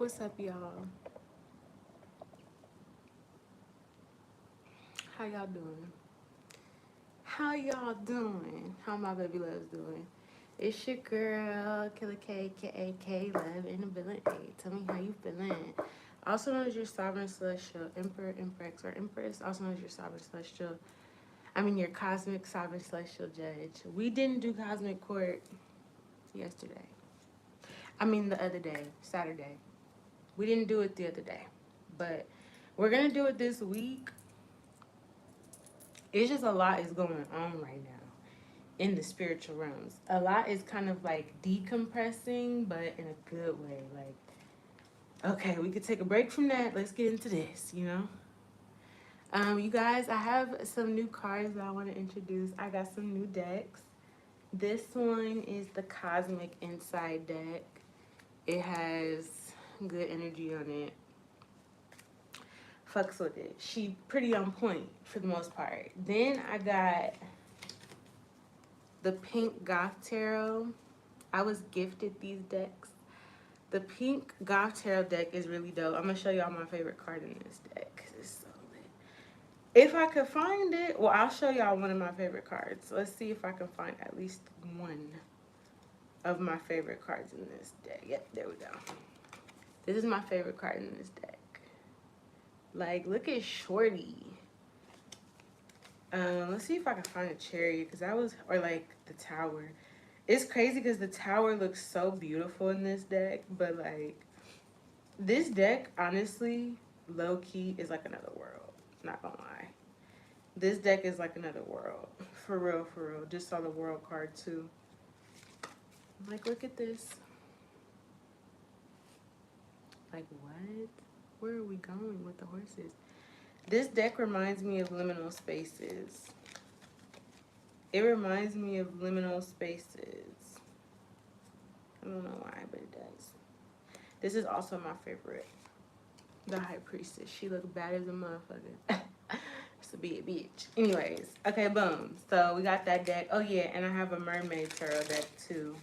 What's up, y'all? How y'all doing? How y'all doing? How my baby loves doing? It's your girl, Killer K, K-A-K, Love in the building. Hey, tell me how you feeling. Also known as your sovereign celestial emperor, empress, or empress. Also known as your sovereign celestial, your cosmic sovereign celestial judge. We didn't do cosmic court yesterday. The other day, Saturday. We didn't do it the other day. But we're going to do it this week. It's just a lot is going on right now in the spiritual realms. A lot is kind of like decompressing, but in a good way. Like, okay, we could take a break from that. Let's get into this, you know? You guys, I have some new cards that I want to introduce. I got some new decks. This one is the Cosmic Insight deck. It has good energy on it. Fucks with it. She pretty on point for the most part. Then I got the Pink Goth Tarot. I was gifted these decks. The Pink Goth Tarot deck is really dope. I'm going to show y'all my favorite card in this deck. It's so lit. If I could find it, well, I'll show y'all one of my favorite cards. Let's see if I can find at least one of my favorite cards in this deck. Yep, there we go. This is my favorite card in this deck. Like, look at Shorty. Let's see if I can find a Chariot, or like the Tower. It's crazy because the Tower looks so beautiful in this deck, but like, this deck, honestly, low-key, is like another world. Not gonna lie. This deck is like another world. For real, for real. Just saw the world card too. Like, look at this. Like, what? Where are we going with the horses? This deck reminds me of liminal spaces. It reminds me of liminal spaces. I don't know why, but it does. This is also my favorite. The High Priestess. She looked bad as a motherfucker. So be a bitch. Anyways, okay, boom. So we got that deck. Oh yeah, and I have a Mermaid Tarot deck too.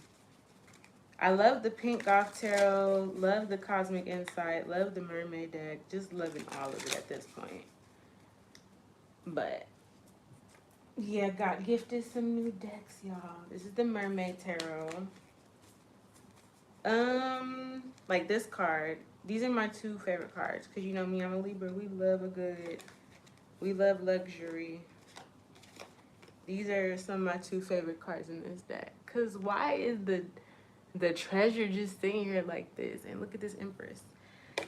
I love the Pink Goth Tarot, love the Cosmic Insight, love the Mermaid deck. Just loving all of it at this point. But yeah, got gifted some new decks, y'all. This is the Mermaid Tarot. Like this card. These are my two favorite cards. Because you know me, I'm a Libra. We love luxury. These are some of my two favorite cards in this deck. Because why is the treasure just sitting here like this? And look at this Empress.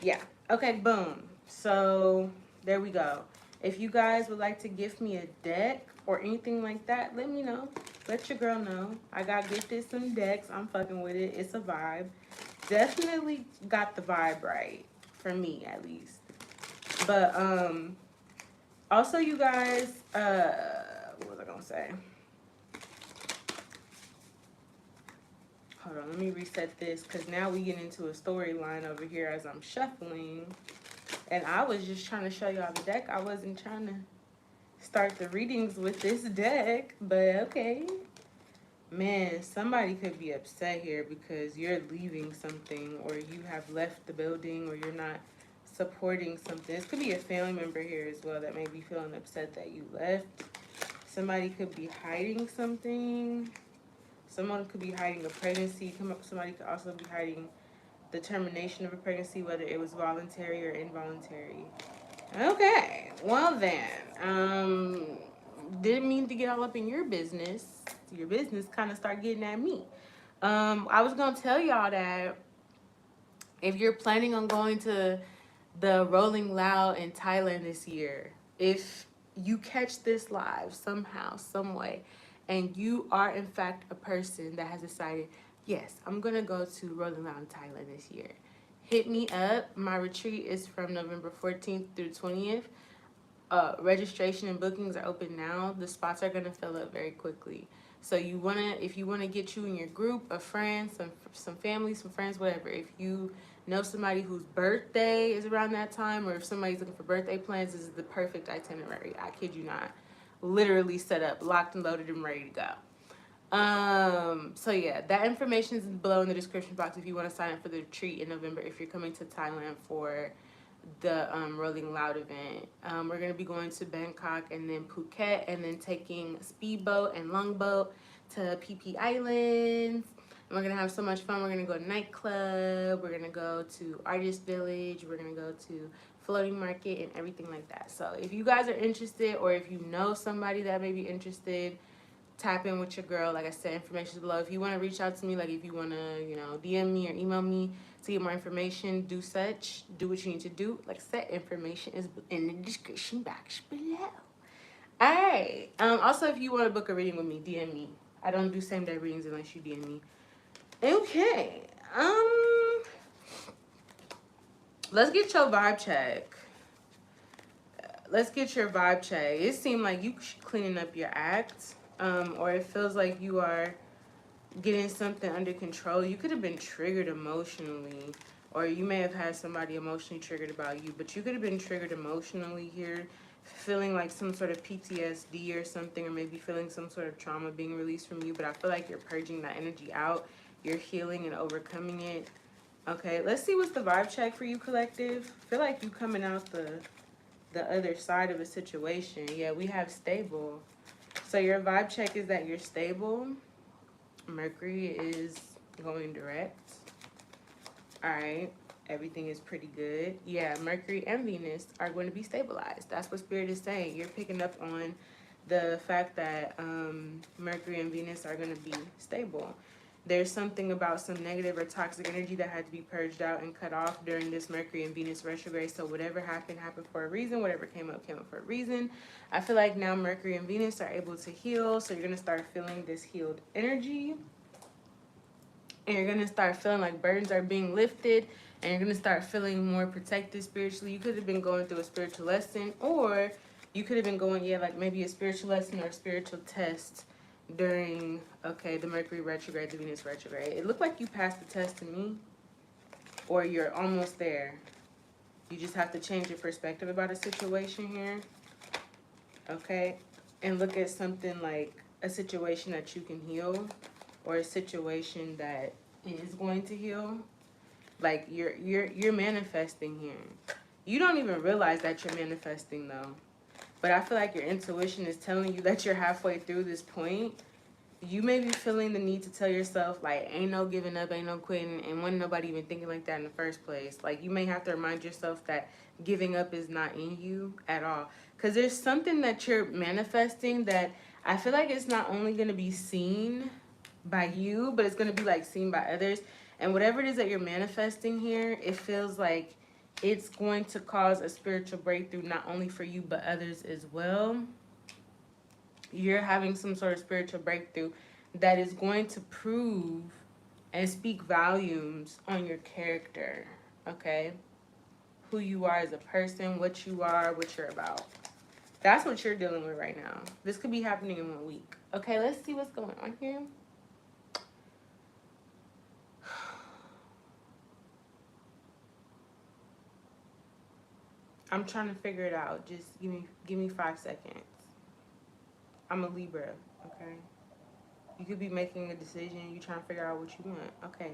Yeah. Okay, boom. So, there we go. If you guys would like to gift me a deck or anything like that, let me know. Let your girl know. I got gifted some decks. I'm fucking with it. It's a vibe. Definitely got the vibe right. For me, at least. But, also, you guys, what was I gonna say? Hold on, let me reset this, because now we get into a storyline over here as I'm shuffling. And I was just trying to show y'all the deck. I wasn't trying to start the readings with this deck, but okay. Man, somebody could be upset here because you're leaving something, or you have left the building, or you're not supporting something. This could be a family member here as well that may be feeling upset that you left. Somebody could be hiding something. Someone could be hiding a pregnancy. Somebody could also be hiding the termination of a pregnancy, whether it was voluntary or involuntary. Okay, well then, didn't mean to get all up in your business. Your business kind of start getting at me. I was gonna tell y'all that if you're planning on going to the Rolling Loud in Thailand this year, if you catch this live somehow, some way, and you are in fact a person that has decided, yes, I'm gonna go to Rolling Loud in Thailand this year, hit me up. My retreat is from November 14th through 20th. Registration and bookings are open now. The spots are gonna fill up very quickly. So if you wanna get you and your group of friends, some family, some friends, whatever. If you know somebody whose birthday is around that time, or if somebody's looking for birthday plans, this is the perfect itinerary. I kid you not. Literally set up, locked and loaded, and ready to go. So yeah, that information is below in the description box if you want to sign up for the retreat in November if you're coming to Thailand for the Rolling Loud event. We're gonna be going to Bangkok and then Phuket and then taking speedboat and longboat to PP Islands. And we're gonna have so much fun. We're gonna go to nightclub. We're gonna go to Artist Village. We're gonna go to floating market and everything like that. So if you guys are interested, or if you know somebody that may be interested, tap in with your girl. Like I said, information is below. If you want to reach out to me, like if you want to, you know, DM me or email me to get more information, do such. Do what you need to do. Like I said, information is in the description box below. All right. Also, if you want to book a reading with me, DM me. I don't do same day readings unless you DM me. Okay. Let's get your vibe check. Let's get your vibe check. It seemed like you cleaning up your act, or it feels like you are getting something under control. You could have been triggered emotionally, or you may have had somebody emotionally triggered about you, but you could have been triggered emotionally here, feeling like some sort of PTSD or something, or maybe feeling some sort of trauma being released from you. But I feel like you're purging that energy out. You're healing and overcoming it. Okay, let's see what's the vibe check for you, collective. I feel like you coming out the other side of a situation. Yeah, we have stable. So your vibe check is that you're stable. Mercury is going direct. All right, everything is pretty good. Yeah, Mercury and Venus are going to be stabilized. That's what Spirit is saying. You're picking up on the fact that Mercury and Venus are going to be stable. There's something about some negative or toxic energy that had to be purged out and cut off during this Mercury and Venus retrograde. So whatever happened, happened for a reason. Whatever came up for a reason. I feel like now Mercury and Venus are able to heal. So you're going to start feeling this healed energy. And you're going to start feeling like burdens are being lifted. And you're going to start feeling more protected spiritually. You could have been going through a spiritual lesson. Or you could have been going, like maybe a spiritual lesson or a spiritual test during, the Mercury retrograde, the Venus retrograde. It looked like you passed the test to me, or you're almost there. You just have to change your perspective about a situation here, okay? And look at something like a situation that you can heal, or a situation that is going to heal. Like you're manifesting here. You don't even realize that you're manifesting though. But I feel like your intuition is telling you that you're halfway through this point. You may be feeling the need to tell yourself, like, ain't no giving up, ain't no quitting, and wasn't nobody even thinking like that in the first place. Like, you may have to remind yourself that giving up is not in you at all. Because there's something that you're manifesting that I feel like it's not only going to be seen by you, but it's going to be, like, seen by others. And whatever it is that you're manifesting here, it feels like it's going to cause a spiritual breakthrough, not only for you, but others as well. You're having some sort of spiritual breakthrough that is going to prove and speak volumes on your character, okay? Who you are as a person, what you are, what you're about. That's what you're dealing with right now. This could be happening in 1 week. Okay, let's see what's going on here. I'm trying to figure it out. Just give me 5 seconds. I'm a Libra, okay? You could be making a decision. You're trying to figure out what you want. Okay,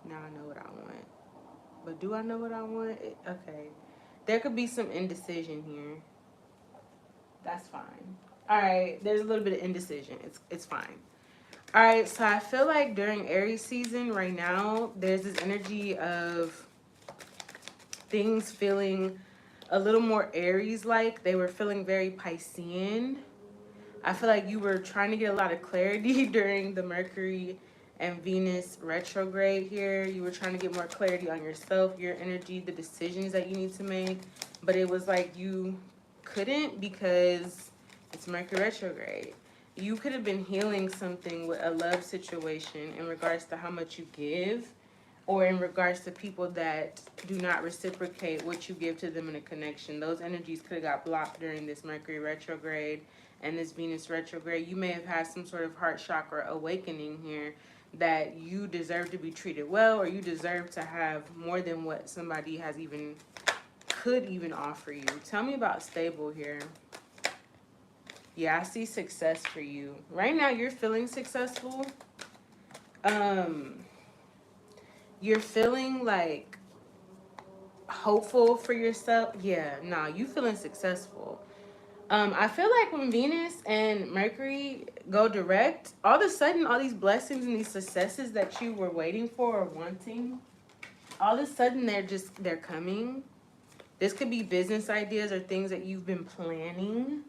now I know what I want. But do I know what I want? Okay. There could be some indecision here. That's fine. All right, there's a little bit of indecision. It's fine. All right, so I feel like during Aries season right now, there's this energy of things feeling a little more Aries-like. They were feeling very Piscean. I feel like you were trying to get a lot of clarity during the Mercury and Venus retrograde here. You were trying to get more clarity on yourself, your energy, the decisions that you need to make. But it was like you couldn't because it's Mercury retrograde. You could have been healing something with a love situation in regards to how much you give, or in regards to people that do not reciprocate what you give to them in a connection. Those energies could have got blocked during this Mercury retrograde and this Venus retrograde. You may have had some sort of heart chakra awakening here that you deserve to be treated well, or you deserve to have more than what somebody has could even offer you. Tell me about stable here. Yeah, I see success for you. Right now, you're feeling successful. Um, you're feeling like hopeful for yourself. Yeah, nah, you feeling successful. I feel like when Venus and Mercury go direct, all of a sudden, all these blessings and these successes that you were waiting for or wanting, all of a sudden they're coming. This could be business ideas or things that you've been planning.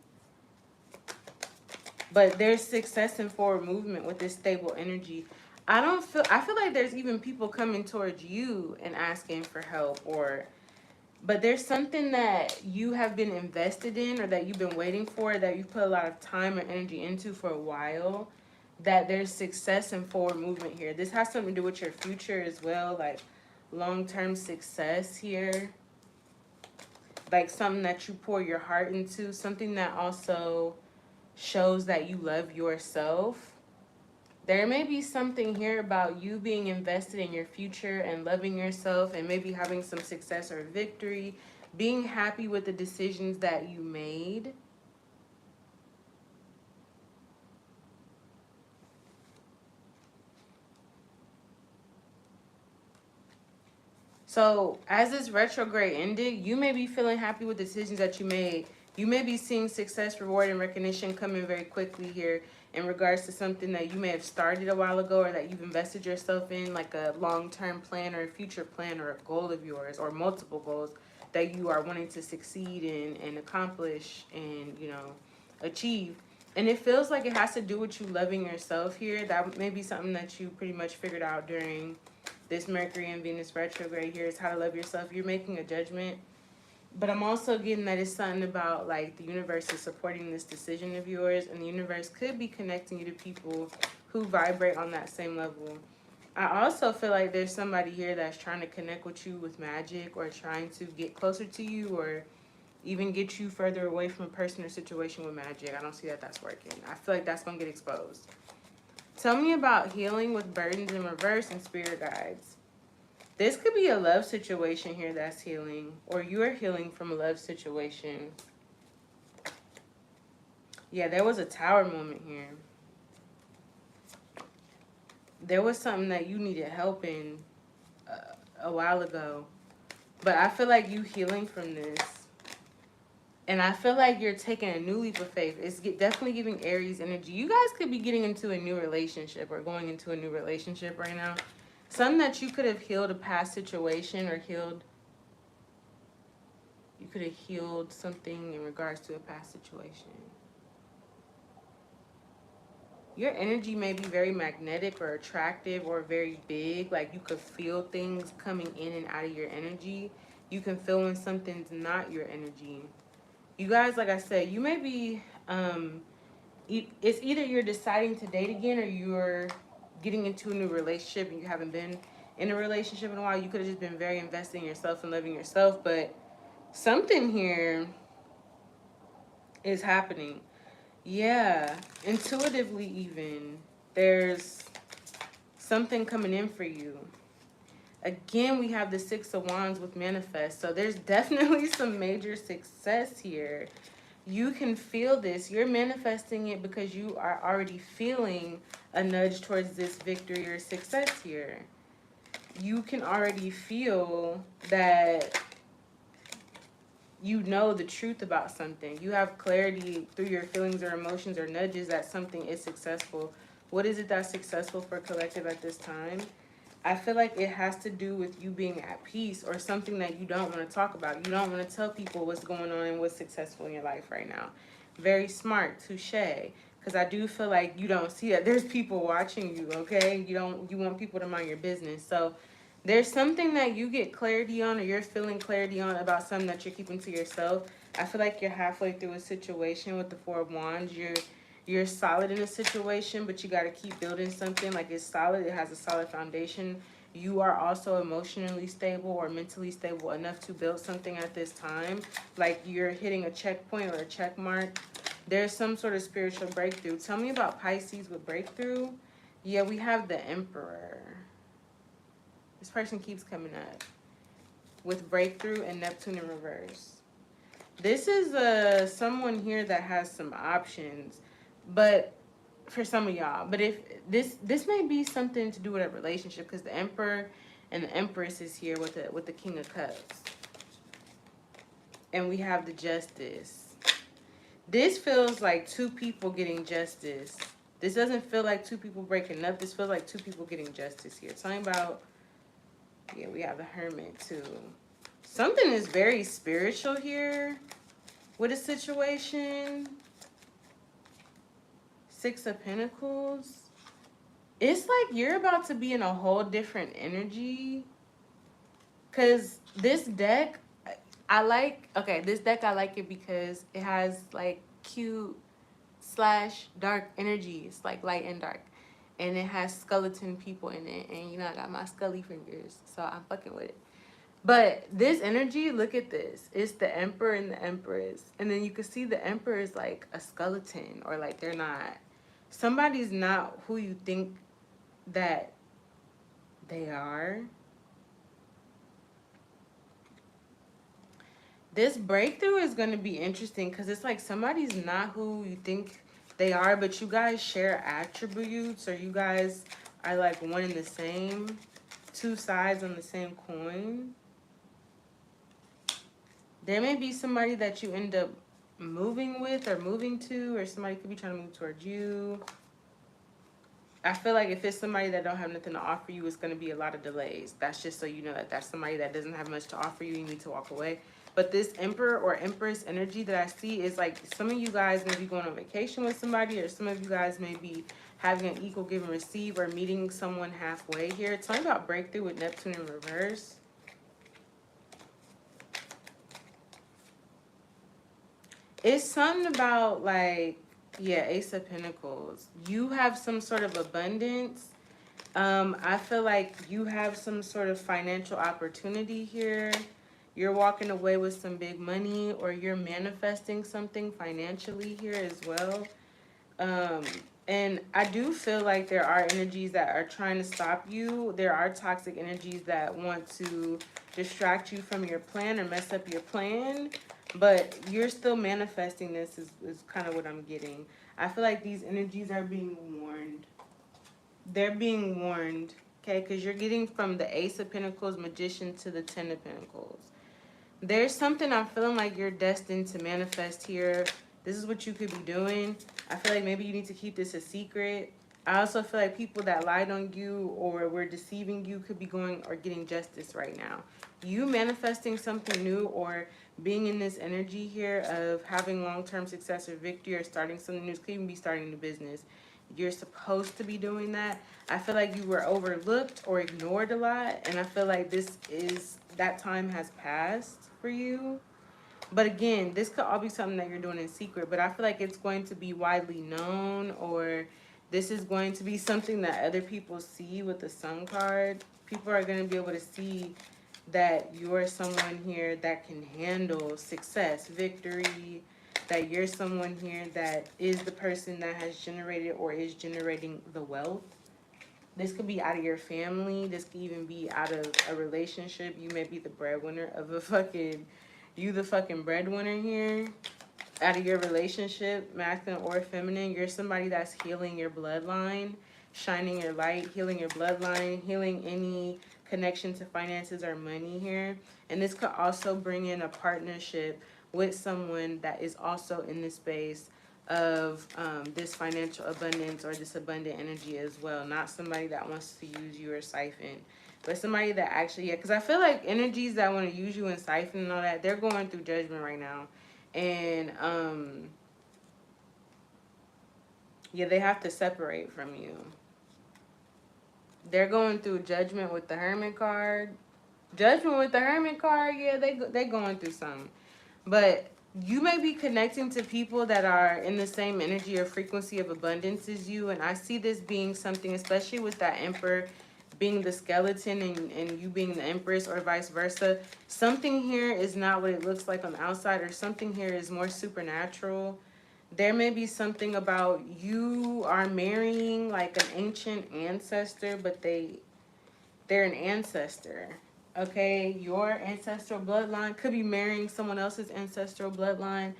But there's success and forward movement with this stable energy. I feel like there's even people coming towards you and asking for help, or but there's something that you have been invested in or that you've been waiting for, that you've put a lot of time or energy into for a while, that there's success and forward movement here. This has something to do with your future as well, like long-term success here, like something that you pour your heart into, something that also shows that you love yourself. There may be something here about you being invested in your future and loving yourself and maybe having some success or victory, being happy with the decisions that you made. So, as this retrograde ended, you may be feeling happy with decisions that you made. You may be seeing success, reward, and recognition coming very quickly here in regards to something that you may have started a while ago or that you've invested yourself in, like a long-term plan or a future plan or a goal of yours or multiple goals that you are wanting to succeed in and accomplish and, achieve. And it feels like it has to do with you loving yourself here. That may be something that you pretty much figured out during this Mercury and Venus retrograde here, is how to love yourself. You're making a judgment. But I'm also getting that it's something about like the universe is supporting this decision of yours, and the universe could be connecting you to people who vibrate on that same level. I also feel like there's somebody here that's trying to connect with you with magic or trying to get closer to you or even get you further away from a person or situation with magic. I don't see that that's working. I feel like that's going to get exposed. Tell me about healing with burdens in reverse and spirit guides. This could be a love situation here that's healing, or you're healing from a love situation. Yeah, there was a tower moment here. There was something that you needed help in a while ago. But I feel like you healing from this. And I feel like you're taking a new leap of faith. It's definitely giving Aries energy. You guys could be getting into a new relationship or going into a new relationship right now. Something that you could have healed a past situation or you could have healed something in regards to a past situation. Your energy may be very magnetic or attractive or very big. Like you could feel things coming in and out of your energy. You can feel when something's not your energy. You guys, like I said, you may be, it's either you're deciding to date again or you're getting into a new relationship and you haven't been in a relationship in a while. You could have just been very invested in yourself and loving yourself, but something here is happening. Yeah, intuitively even, there's something coming in for you. Again, we have the Six of Wands with manifest, so there's definitely some major success here. You can feel this. You're manifesting it because you are already feeling a nudge towards this victory or success here. You can already feel that you know the truth about something. You have clarity through your feelings or emotions or nudges that something is successful. What is it that's successful for collective at this time? I feel like it has to do with you being at peace or something that you don't want to talk about. You don't want to tell people what's going on and what's successful in your life right now. Very smart, touche. Because I do feel like you don't see that. There's people watching you, okay? You want people to mind your business. So there's something that you get clarity on or you're feeling clarity on about something that you're keeping to yourself. I feel like you're halfway through a situation with the Four of Wands. You're solid in a situation, but you got to keep building something. Like it's solid. It has a solid foundation. You are also emotionally stable or mentally stable enough to build something at this time. Like you're hitting a checkpoint or a check mark. There's some sort of spiritual breakthrough. Tell me about Pisces with breakthrough. Yeah, we have the Emperor. This person keeps coming up with breakthrough and Neptune in reverse. This is someone here that has some options, but for some of y'all. But if this may be something to do with a relationship, because the Emperor and the Empress is here with the King of Cups, and we have the Justice. This feels like two people getting justice. This doesn't feel like two people breaking up. This feels like two people getting justice here. Talking about, yeah, we have the Hermit too. Something is very spiritual here with a situation. Six of Pentacles. It's like you're about to be in a whole different energy. Because this deck, this deck, I like it because it has like cute slash dark energies, like light and dark. And it has skeleton people in it. And you know, I got my scully fingers, so I'm fucking with it. But this energy, look at this. It's the Emperor and the Empress. And then you can see the Emperor is like a skeleton, or like they're not. Somebody's not who you think that they are. This breakthrough is going to be interesting because it's like somebody's not who you think they are, but you guys share attributes, or you guys are like one and the same, two sides on the same coin. There may be somebody that you end up moving with or moving to, or somebody could be trying to move towards you. I feel like if it's somebody that don't have nothing to offer you, it's going to be a lot of delays. That's just so you know that that's somebody that doesn't have much to offer you. You need to walk away. But this Emperor or Empress energy that I see is like some of you guys may be going on vacation with somebody, or some of you guys may be having an equal give and receive, or meeting someone halfway here. It's talking about breakthrough with Neptune in reverse. It's something about like, yeah, Ace of Pentacles. You have some sort of abundance. I feel like you have some sort of financial opportunity here. You're walking away with some big money, or you're manifesting something financially here as well. Um, and I do feel like there are energies that are trying to stop you. There are toxic energies that want to distract you from your plan or mess up your plan. But you're still manifesting this is kind of what I'm getting. I feel like these energies are being warned. They're being warned, okay? Because you're getting from the Ace of Pentacles, Magician, to the Ten of Pentacles. There's something I'm feeling like you're destined to manifest here. This is what you could be doing. I feel like maybe you need to keep this a secret. I also feel like people that lied on you or were deceiving you could be going or getting justice right now. You manifesting something new, or being in this energy here of having long-term success or victory, or starting something new, could even be starting a new business. You're supposed to be doing that. I feel like you were overlooked or ignored a lot, and I feel like that time has passed for you. But again, this could all be something that you're doing in secret, but I feel like it's going to be widely known, or this is going to be something that other people see with the Sun card. People are going to be able to see that you're someone here that can handle success, victory, that you're someone here that is the person that has generated or is generating the wealth. This could be out of your family. This could even be out of a relationship. You may be the breadwinner of you the fucking breadwinner here. Out of your relationship, masculine or feminine, you're somebody that's healing your bloodline, shining your light, healing your bloodline, healing any connection to finances or money here. And this could also bring in a partnership with someone that is also in the space of this financial abundance or this abundant energy as well. Not somebody that wants to use you or siphon, but somebody that actually, yeah, because I feel like energies that want to use you and siphon and all that, they're going through judgment right now. And yeah, they have to separate from you. They're going through judgment with the Hermit card. Judgment with the Hermit card, yeah, they going through something. But you may be connecting to people that are in the same energy or frequency of abundance as you. And I see this being something, especially with that Emperor being the skeleton and you being the Empress, or vice versa. Something here is not what it looks like on the outside, or something here is more supernatural. There may be something about you are marrying like an ancient ancestor, but they're an ancestor. Okay, your ancestral bloodline could be marrying someone else's ancestral bloodline.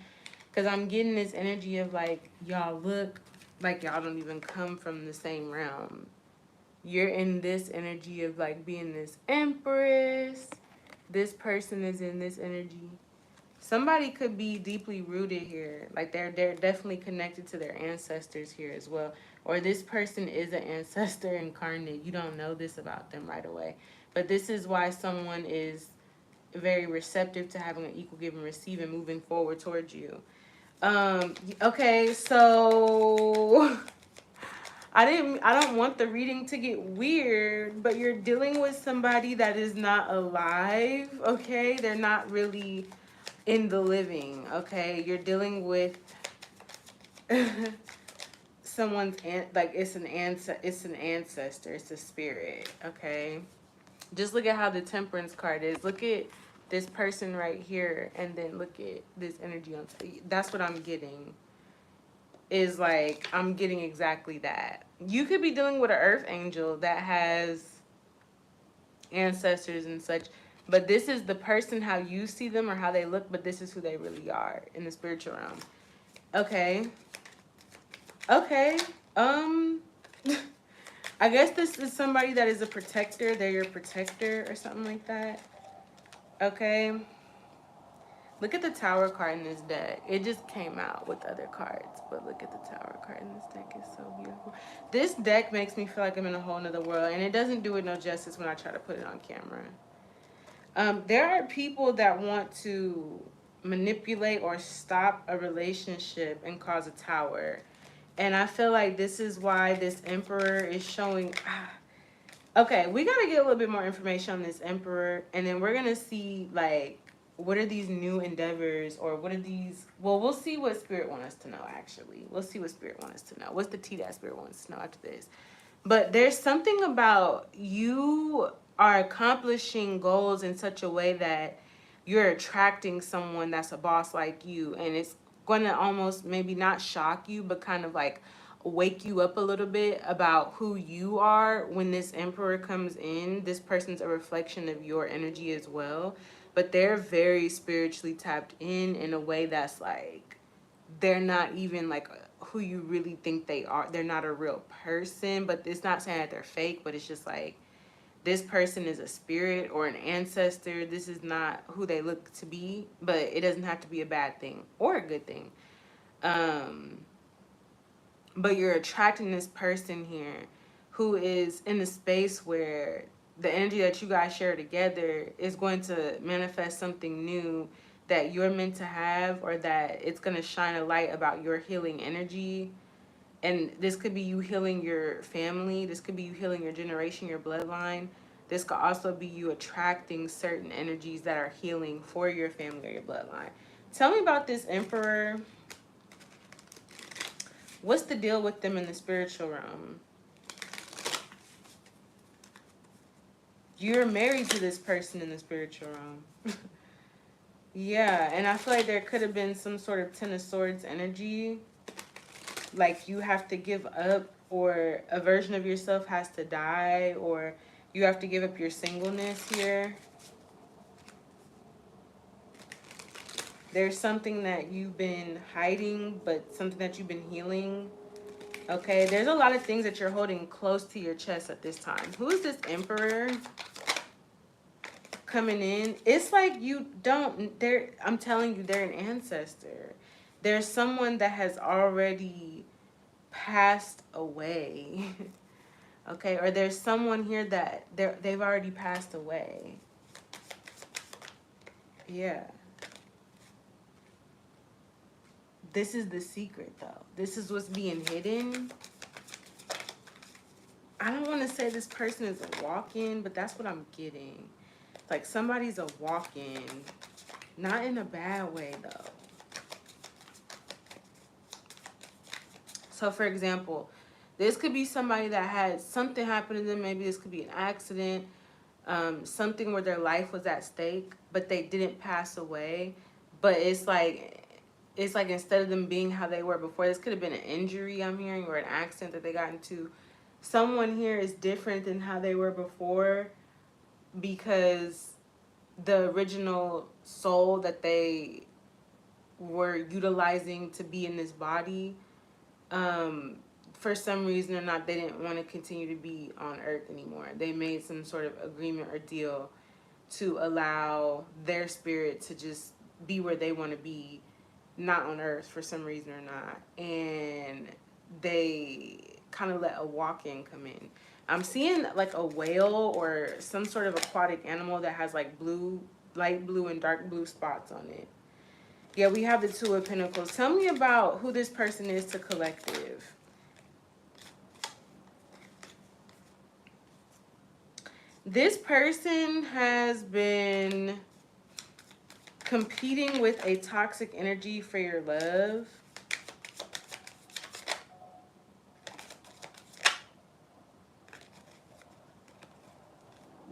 Because I'm getting this energy of like, y'all look like y'all don't even come from the same realm. You're in this energy of like being this empress. This person is in this energy. Somebody could be deeply rooted here. Like they're definitely connected to their ancestors here as well. Or this person is an ancestor incarnate. You don't know this about them right away. But this is why someone is very receptive to having an equal give and receive and moving forward towards you. Okay, so I don't want the reading to get weird, but you're dealing with somebody that is not alive, okay? They're not really in the living, okay? You're dealing with someone's like it's an ancestor, it's a spirit, okay? Just look at how the Temperance card is. Look at this person right here, and then look at this energy on. That's what I'm getting. Is like I'm getting exactly that. You could be dealing with an earth angel that has ancestors and such, but this is the person how you see them or how they look, but this is who they really are in the spiritual realm. Okay. Okay. I guess this is somebody that is a protector. They're your protector or something like that. Okay. Look at the Tower card in this deck. It just came out with other cards, but look at the Tower card in this deck. It's so beautiful. This deck makes me feel like I'm in a whole nother world, and it doesn't do it no justice when I try to put it on camera. There are people that want to manipulate or stop a relationship and cause a tower. And I feel like this is why this Emperor is showing... Okay, we got to get a little bit more information on this Emperor, and then we're going to see, like, what are these new endeavors, or what are these... Well, we'll see what Spirit wants us to know, actually. We'll see what Spirit wants us to know. What's the tea that Spirit wants us to know after this? But there's something about you are accomplishing goals in such a way that you're attracting someone that's a boss like you, and it's going to almost maybe not shock you, but kind of like wake you up a little bit about who you are when this Emperor comes in. This person's a reflection of your energy as well, but they're very spiritually tapped in a way that's like they're not even like who you really think they are. They're not a real person, but it's not saying that they're fake, but it's just like this person is a spirit or an ancestor. This is not who they look to be, but it doesn't have to be a bad thing or a good thing. But you're attracting this person here who is in a space where the energy that you guys share together is going to manifest something new that you're meant to have, or that it's going to shine a light about your healing energy. And this could be you healing your family. This could be you healing your generation, your bloodline. This could also be you attracting certain energies that are healing for your family or your bloodline. Tell me about this Emperor. What's the deal with them in the spiritual realm? You're married to this person in the spiritual realm. Yeah, and I feel like there could have been some sort of Ten of Swords energy. Like you have to give up, or a version of yourself has to die, or you have to give up your singleness here. There's something that you've been hiding, but something that you've been healing. Okay, there's a lot of things that you're holding close to your chest at this time. Who is this Emperor coming in? It's like you don't, I'm telling you, they're an ancestor. There's someone that has already passed away. Okay, or there's someone here that they've already passed away. Yeah. This is the secret, though. This is what's being hidden. I don't want to say this person is a walk-in, but that's what I'm getting. Like somebody's a walk-in. Not in a bad way, though. So, for example, this could be somebody that had something happen to them. Maybe this could be an accident. Something where their life was at stake, but they didn't pass away. But it's like instead of them being how they were before, this could have been an injury I'm hearing, or an accident that they got into. Someone here is different than how they were before. because the original soul that they were utilizing to be in this body, for some reason or not, they didn't want to continue to be on Earth anymore. They made some sort of agreement or deal to allow their spirit to just be where they want to be, not on Earth for some reason or not. And they kind of let a walk-in come in. I'm seeing like a whale or some sort of aquatic animal that has like blue, light blue and dark blue spots on it. Yeah, we have the Two of Pentacles. Tell me about who this person is to collective. This person has been competing with a toxic energy for your love.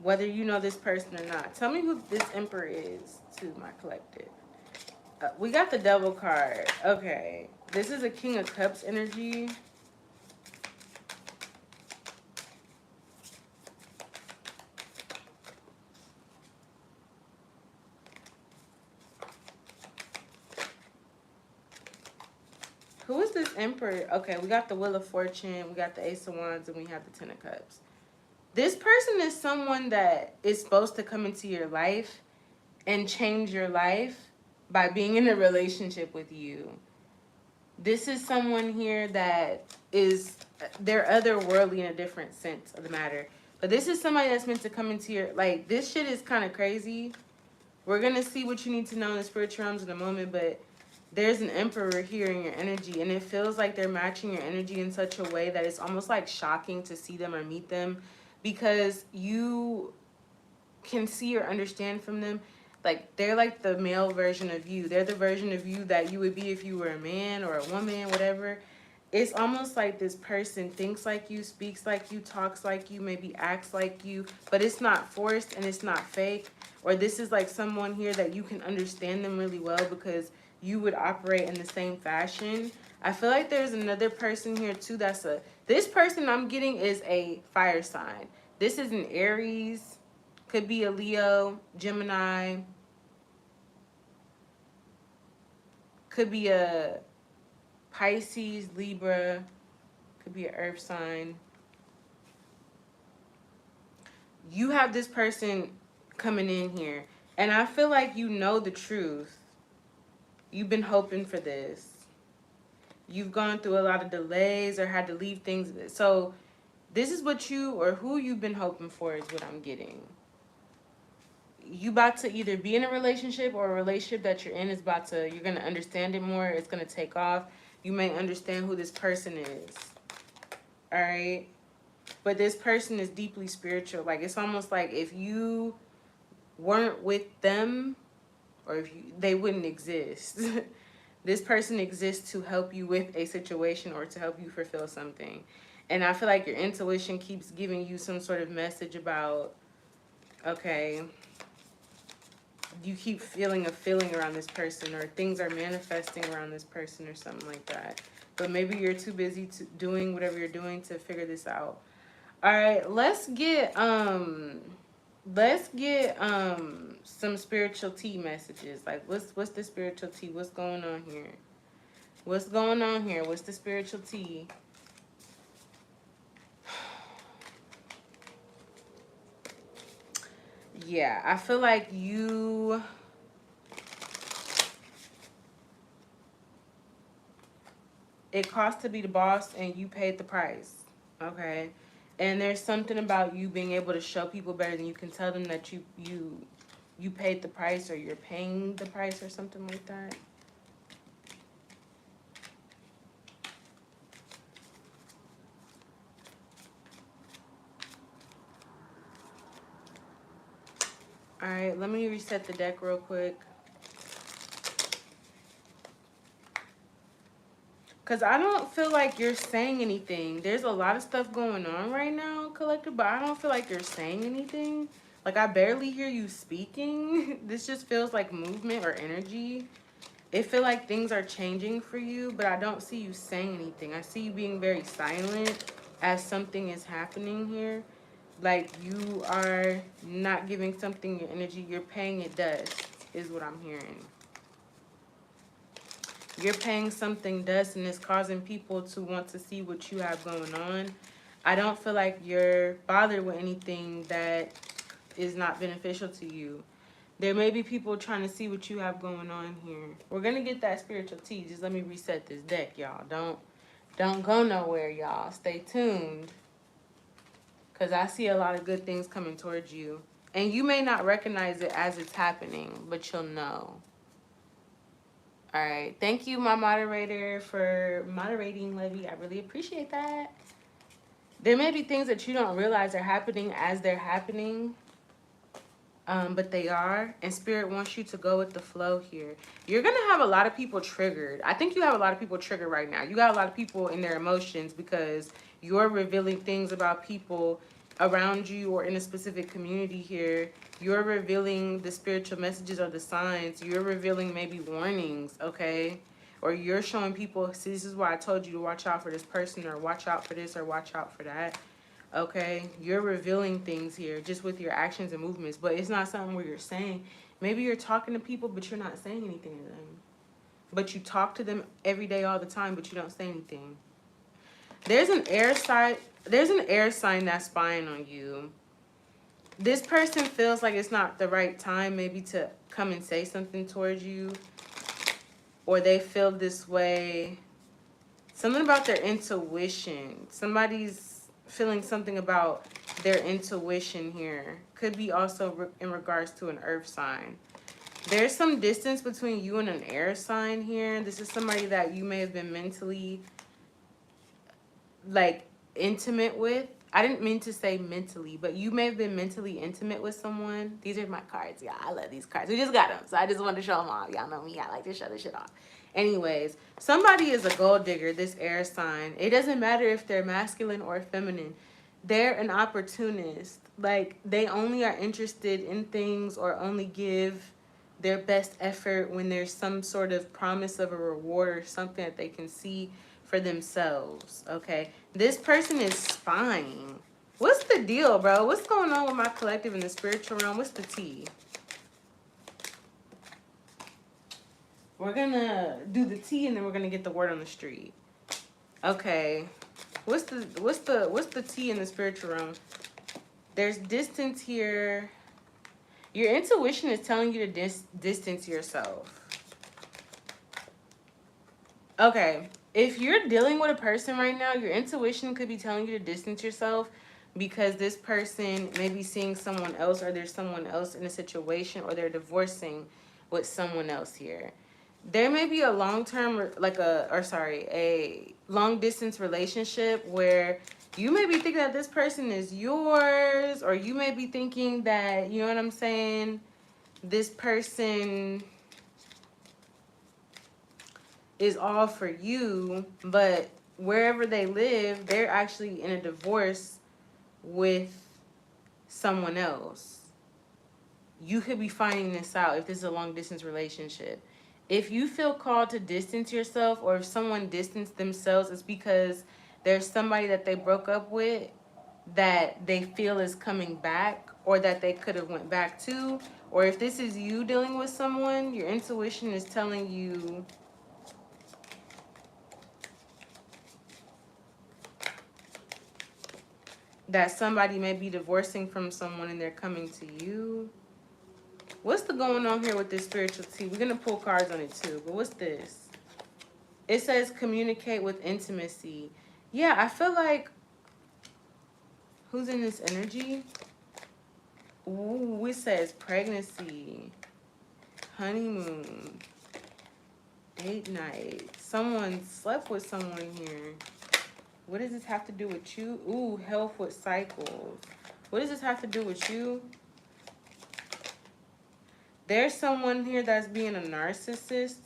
Whether you know this person or not. Tell me who this Emperor is to my collective. We got the Devil card. Okay. This is a King of Cups energy. Who is this Emperor? Okay, we got the Wheel of Fortune, we got the Ace of Wands, and we have the Ten of Cups. This person is someone that is supposed to come into your life and change your life by being in a relationship with you. This is someone here that is, they're otherworldly in a different sense of the matter. But this is somebody that's meant to come into your, like, this shit is kind of crazy. We're going to see what you need to know in the spiritual realms in a moment, but there's an Emperor here in your energy, and it feels like they're matching your energy in such a way that it's almost like shocking to see them or meet them, because you can see or understand from them. Like, they're like the male version of you. They're the version of you that you would be if you were a man or a woman, whatever. It's almost like this person thinks like you, speaks like you, talks like you, maybe acts like you, but it's not forced and it's not fake. Or this is like someone here that you can understand them really well because you would operate in the same fashion. I feel like there's another person here too that's a, this person I'm getting is a fire sign. This is an Aries, could be a Leo, Gemini, could be a Pisces, Libra, could be an earth sign. You have this person coming in here, and I feel like you know the truth. You've been hoping for this. You've gone through a lot of delays or had to leave things. So this is what you or who you've been hoping for is what I'm getting. You about to either be in a relationship or a relationship that you're in is about to, you're going to understand it more. It's going to take off. You may understand who this person is. All right. But this person is deeply spiritual. Like, it's almost like if you weren't with them, or if you, they wouldn't exist. This person exists to help you with a situation or to help you fulfill something. And I feel like your intuition keeps giving you some sort of message about, okay, you keep feeling a feeling around this person, or things are manifesting around this person or something like that. But maybe you're too busy doing whatever you're doing to figure this out. All right, let's get some spiritual tea messages. Like, what's the spiritual tea? What's going on here? What's going on here? What's the spiritual tea? Yeah, I feel like you, it costs to be the boss and you paid the price. Okay. And there's something about you being able to show people better than you can tell them that you paid the price, or you're paying the price, or something like that. All right, let me reset the deck real quick. Because I don't feel like you're saying anything. There's a lot of stuff going on right now, collective, but I don't feel like you're saying anything. Like, I barely hear you speaking. This just feels like movement or energy. It feels like things are changing for you, but I don't see you saying anything. I see you being very silent as something is happening here. Like you are not giving something your energy, you're paying it dust, is what I'm hearing. You're paying something dust and it's causing people to want to see what you have going on. I don't feel like you're bothered with anything that is not beneficial to you. There may be people trying to see what you have going on here. We're going to get that spiritual tea. Just let me reset this deck, y'all. Don't go nowhere, y'all. Stay tuned. Because I see a lot of good things coming towards you. And you may not recognize it as it's happening, but you'll know. All right. Thank you, my moderator, for moderating, Levy. I really appreciate that. There may be things that you don't realize are happening as they're happening. But they are, and Spirit wants you to go with the flow here. You're going to have a lot of people triggered. I think you have a lot of people triggered right now. You got a lot of people in their emotions because you're revealing things about people around you or in a specific community here. You're revealing the spiritual messages or the signs. You're revealing maybe warnings, okay? Or you're showing people, see, this is why I told you to watch out for this person, or watch out for this, or watch out for that. Okay, you're revealing things here just with your actions and movements, but it's not something where you're saying. Maybe you're talking to people, but you're not saying anything to them. But you talk to them every day, all the time, but you don't say anything. There's an air sign. There's an air sign that's spying on you. This person feels like it's not the right time, maybe to come and say something towards you, or they feel this way. Something about their intuition. Somebody's feeling something about their intuition here. Could be also in regards to an earth sign. There's some distance between you and an air sign here. This is somebody that you may have been mentally, like, intimate with. I didn't mean to say mentally, but you may have been mentally intimate with someone. These are my cards, y'all. I love these cards. We just got them, so I just wanted to show them off. Y'all know me. I like to show this shit off. Anyways, somebody is a gold digger, this air sign. It doesn't matter if they're masculine or feminine. They're an opportunist. Like, they only are interested in things or only give their best effort when there's some sort of promise of a reward or something that they can see for themselves, okay? This person is spying. What's the deal, bro? What's going on with my collective in the spiritual realm? What's the tea? We're gonna do the tea and then we're gonna get the word on the street. Okay. What's the tea in the spiritual realm? There's distance here. Your intuition is telling you to distance yourself. Okay. If you're dealing with a person right now, your intuition could be telling you to distance yourself because this person may be seeing someone else, or there's someone else in a situation, or they're divorcing with someone else here. There may be a long-term, a long-distance relationship where you may be thinking that this person is yours, or you may be thinking that, you know what I'm saying, this person is all for you, but wherever they live, they're actually in a divorce with someone else. You could be finding this out if this is a long-distance relationship. If you feel called to distance yourself, or if someone distanced themselves, it's because there's somebody that they broke up with that they feel is coming back, or that they could have went back to. Or if this is you dealing with someone, your intuition is telling you that somebody may be divorcing from someone and they're coming to you. What's the going on here with this spiritual tea? We're going to pull cards on it too, but what's this? It says communicate with intimacy. Yeah, I feel like, who's in this energy? Ooh, it says pregnancy, honeymoon, date night. Someone slept with someone here. What does this have to do with you? Ooh, health with cycles. What does this have to do with you? There's someone here that's being a narcissist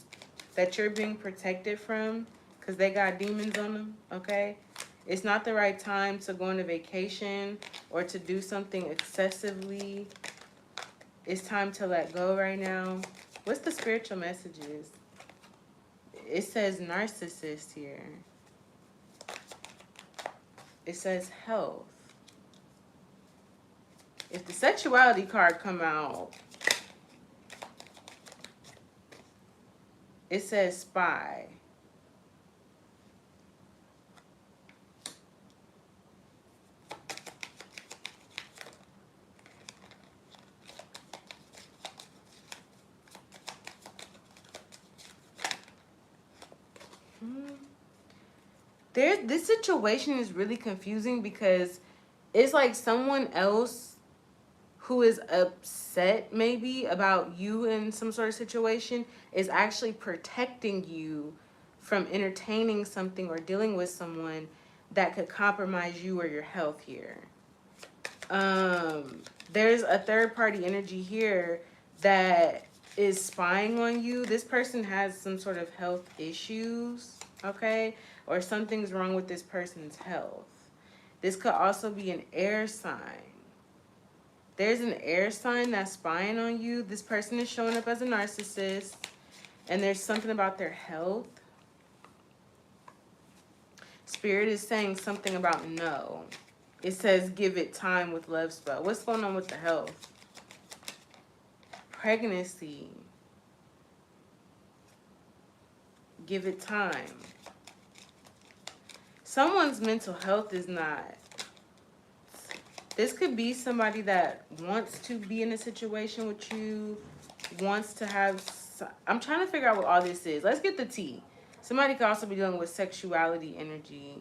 that you're being protected from because they got demons on them, okay? It's not the right time to go on a vacation or to do something excessively. It's time to let go right now. What's the spiritual messages? It says narcissist here. It says health. If the sexuality card come out, it says spy. This situation is really confusing because it's like someone else who is upset maybe about you in some sort of situation is actually protecting you from entertaining something or dealing with someone that could compromise you or your health here. There's a third party energy here that is spying on you. This person has some sort of health issues, okay? Or something's wrong with this person's health. This could also be an air sign. There's an air sign that's spying on you. This person is showing up as a narcissist, and there's something about their health. Spirit is saying something about no. It says give it time with love spell. What's going on with the health? Pregnancy. Give it time. Someone's mental health is not. This could be somebody that wants to be in a situation with you, wants to have... I'm trying to figure out what all this is. Let's get the tea. Somebody could also be dealing with sexuality energy.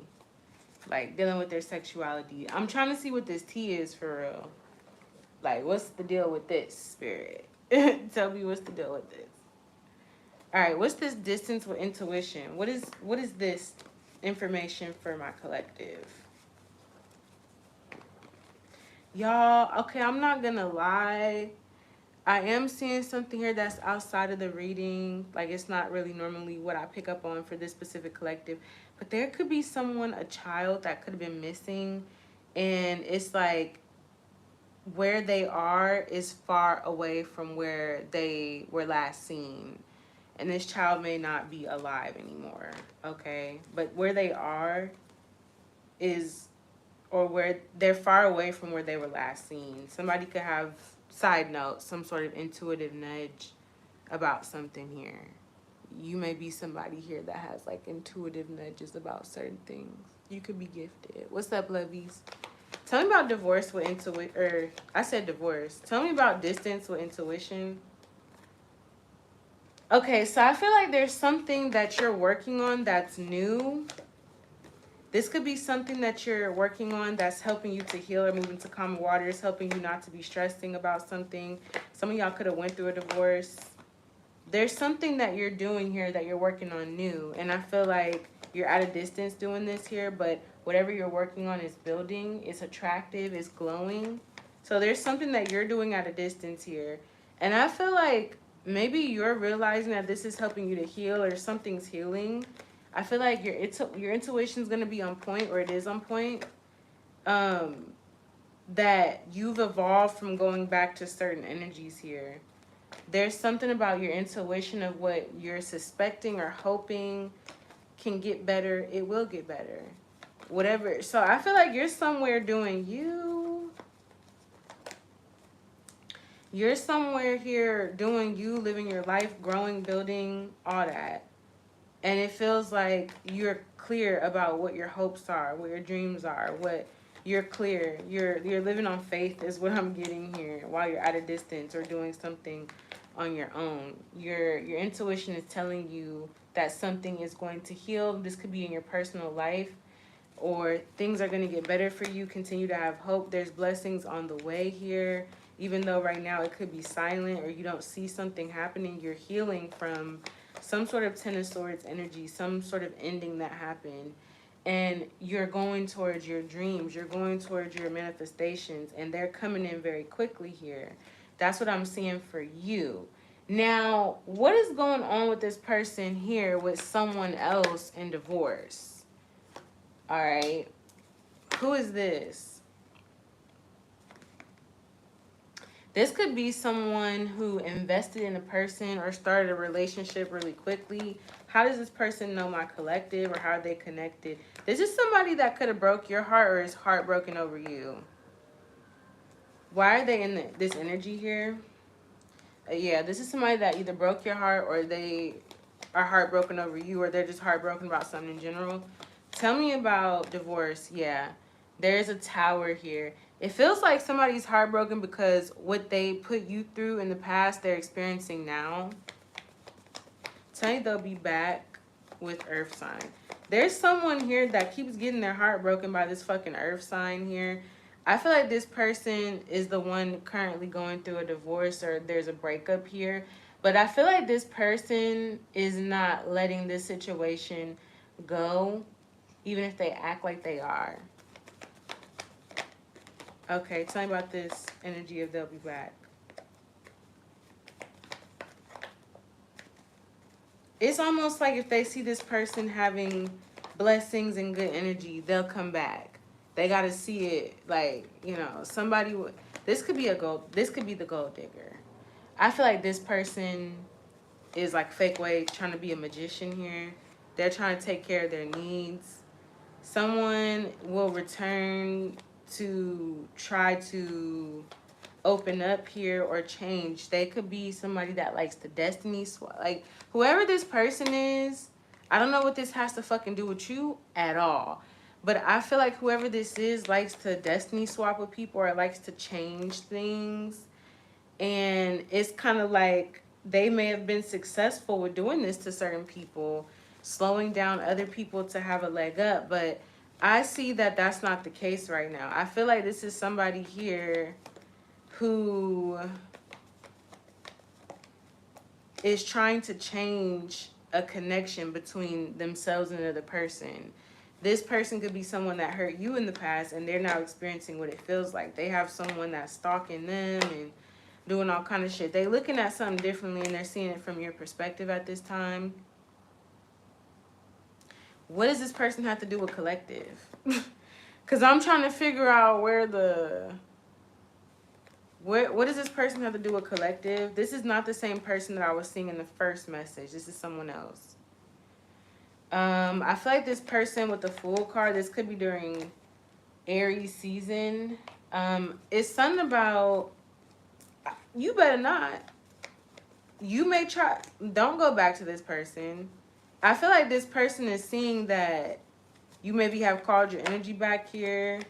Like, dealing with their sexuality. I'm trying to see what this tea is for real. Like, what's the deal with this, Spirit? Tell me what's the deal with this. All right, what's this distance with intuition? What is this information for my collective? Y'all, okay, I'm not gonna lie. I am seeing something here that's outside of the reading. Like, it's not really normally what I pick up on for this specific collective. But there could be someone, a child, that could have been missing. And it's like where they are is far away from where they were last seen. And this child may not be alive anymore, okay? But where they are is, or where they're far away from where they were last seen. Somebody could have, side note, some sort of intuitive nudge about something here. You may be somebody here that has like intuitive nudges about certain things. You could be gifted. What's up, lovies? Tell me about divorce with intuition, or I said divorce. Tell me about distance with intuition. Okay, so I feel like there's something that you're working on that's new. This could be something that you're working on that's helping you to heal or move into calmer waters, helping you not to be stressing about something. Some of y'all could have went through a divorce. There's something that you're doing here that you're working on new. And I feel like you're at a distance doing this here, but whatever you're working on is building, it's attractive, it's glowing. So there's something that you're doing at a distance here. And I feel like maybe you're realizing that this is helping you to heal or something's healing. I feel like your intuition is going to be on point, or it is on point. That you've evolved from going back to certain energies here. There's something about your intuition of what you're suspecting or hoping can get better. It will get better. Whatever. So I feel like you're somewhere doing you. You're somewhere here doing you, living your life, growing, building, all that. And it feels like you're clear about what your hopes are, what your dreams are, what you're clear. You're living on faith is what I'm getting here while you're at a distance or doing something on your own. Your intuition is telling you that something is going to heal. This could be in your personal life, or things are going to get better for you. Continue to have hope. There's blessings on the way here. Even though right now it could be silent or you don't see something happening, you're healing from some sort of Ten of Swords energy, some sort of ending that happened. And you're going towards your dreams. You're going towards your manifestations. And they're coming in very quickly here. That's what I'm seeing for you. Now, what is going on with this person here with someone else in divorce? All right. Who is this? This could be someone who invested in a person or started a relationship really quickly. How does this person know my collective, or how are they connected? This is somebody that could have broke your heart or is heartbroken over you. Why are they in this energy here? Yeah, this is somebody that either broke your heart or they are heartbroken over you or they're just heartbroken about something in general. Tell me about divorce. Yeah, there's a tower here. It feels like somebody's heartbroken because what they put you through in the past, they're experiencing now. Tell me they'll be back with earth sign. There's someone here that keeps getting their heart broken by this fucking earth sign here. I feel like this person is the one currently going through a divorce or there's a breakup here. But I feel like this person is not letting this situation go, even if they act like they are. Okay, tell me about this energy of they'll be back. It's almost like if they see this person having blessings and good energy, they'll come back. They got to see it, like, you know, somebody would. This could be this could be the gold digger. I feel like this person is like fake way trying to be a magician here. They're trying to take care of their needs. Someone will return to try to open up here or change. They could be somebody that likes the destiny swap. Like, whoever this person is, I don't know what this has to fucking do with you at all. But I feel like whoever this is likes to destiny swap with people or likes to change things. And it's kind of like they may have been successful with doing this to certain people, slowing down other people to have a leg up. But I see that that's not the case right now. I feel like this is somebody here who is trying to change a connection between themselves and another person. This person could be someone that hurt you in the past and they're now experiencing what it feels like. They have someone that's stalking them and doing all kind of shit. They're looking at something differently and they're seeing it from your perspective at this time. What does this person have to do with collective? Because I'm trying to figure out where the... What does this person have to do with collective? This is not the same person that I was seeing in the first message. This is someone else. I feel like this person with the Fool card, this could be during Aries season. It's something about, you better not. You may try, don't go back to this person. I feel like this person is seeing that you maybe have called your energy back here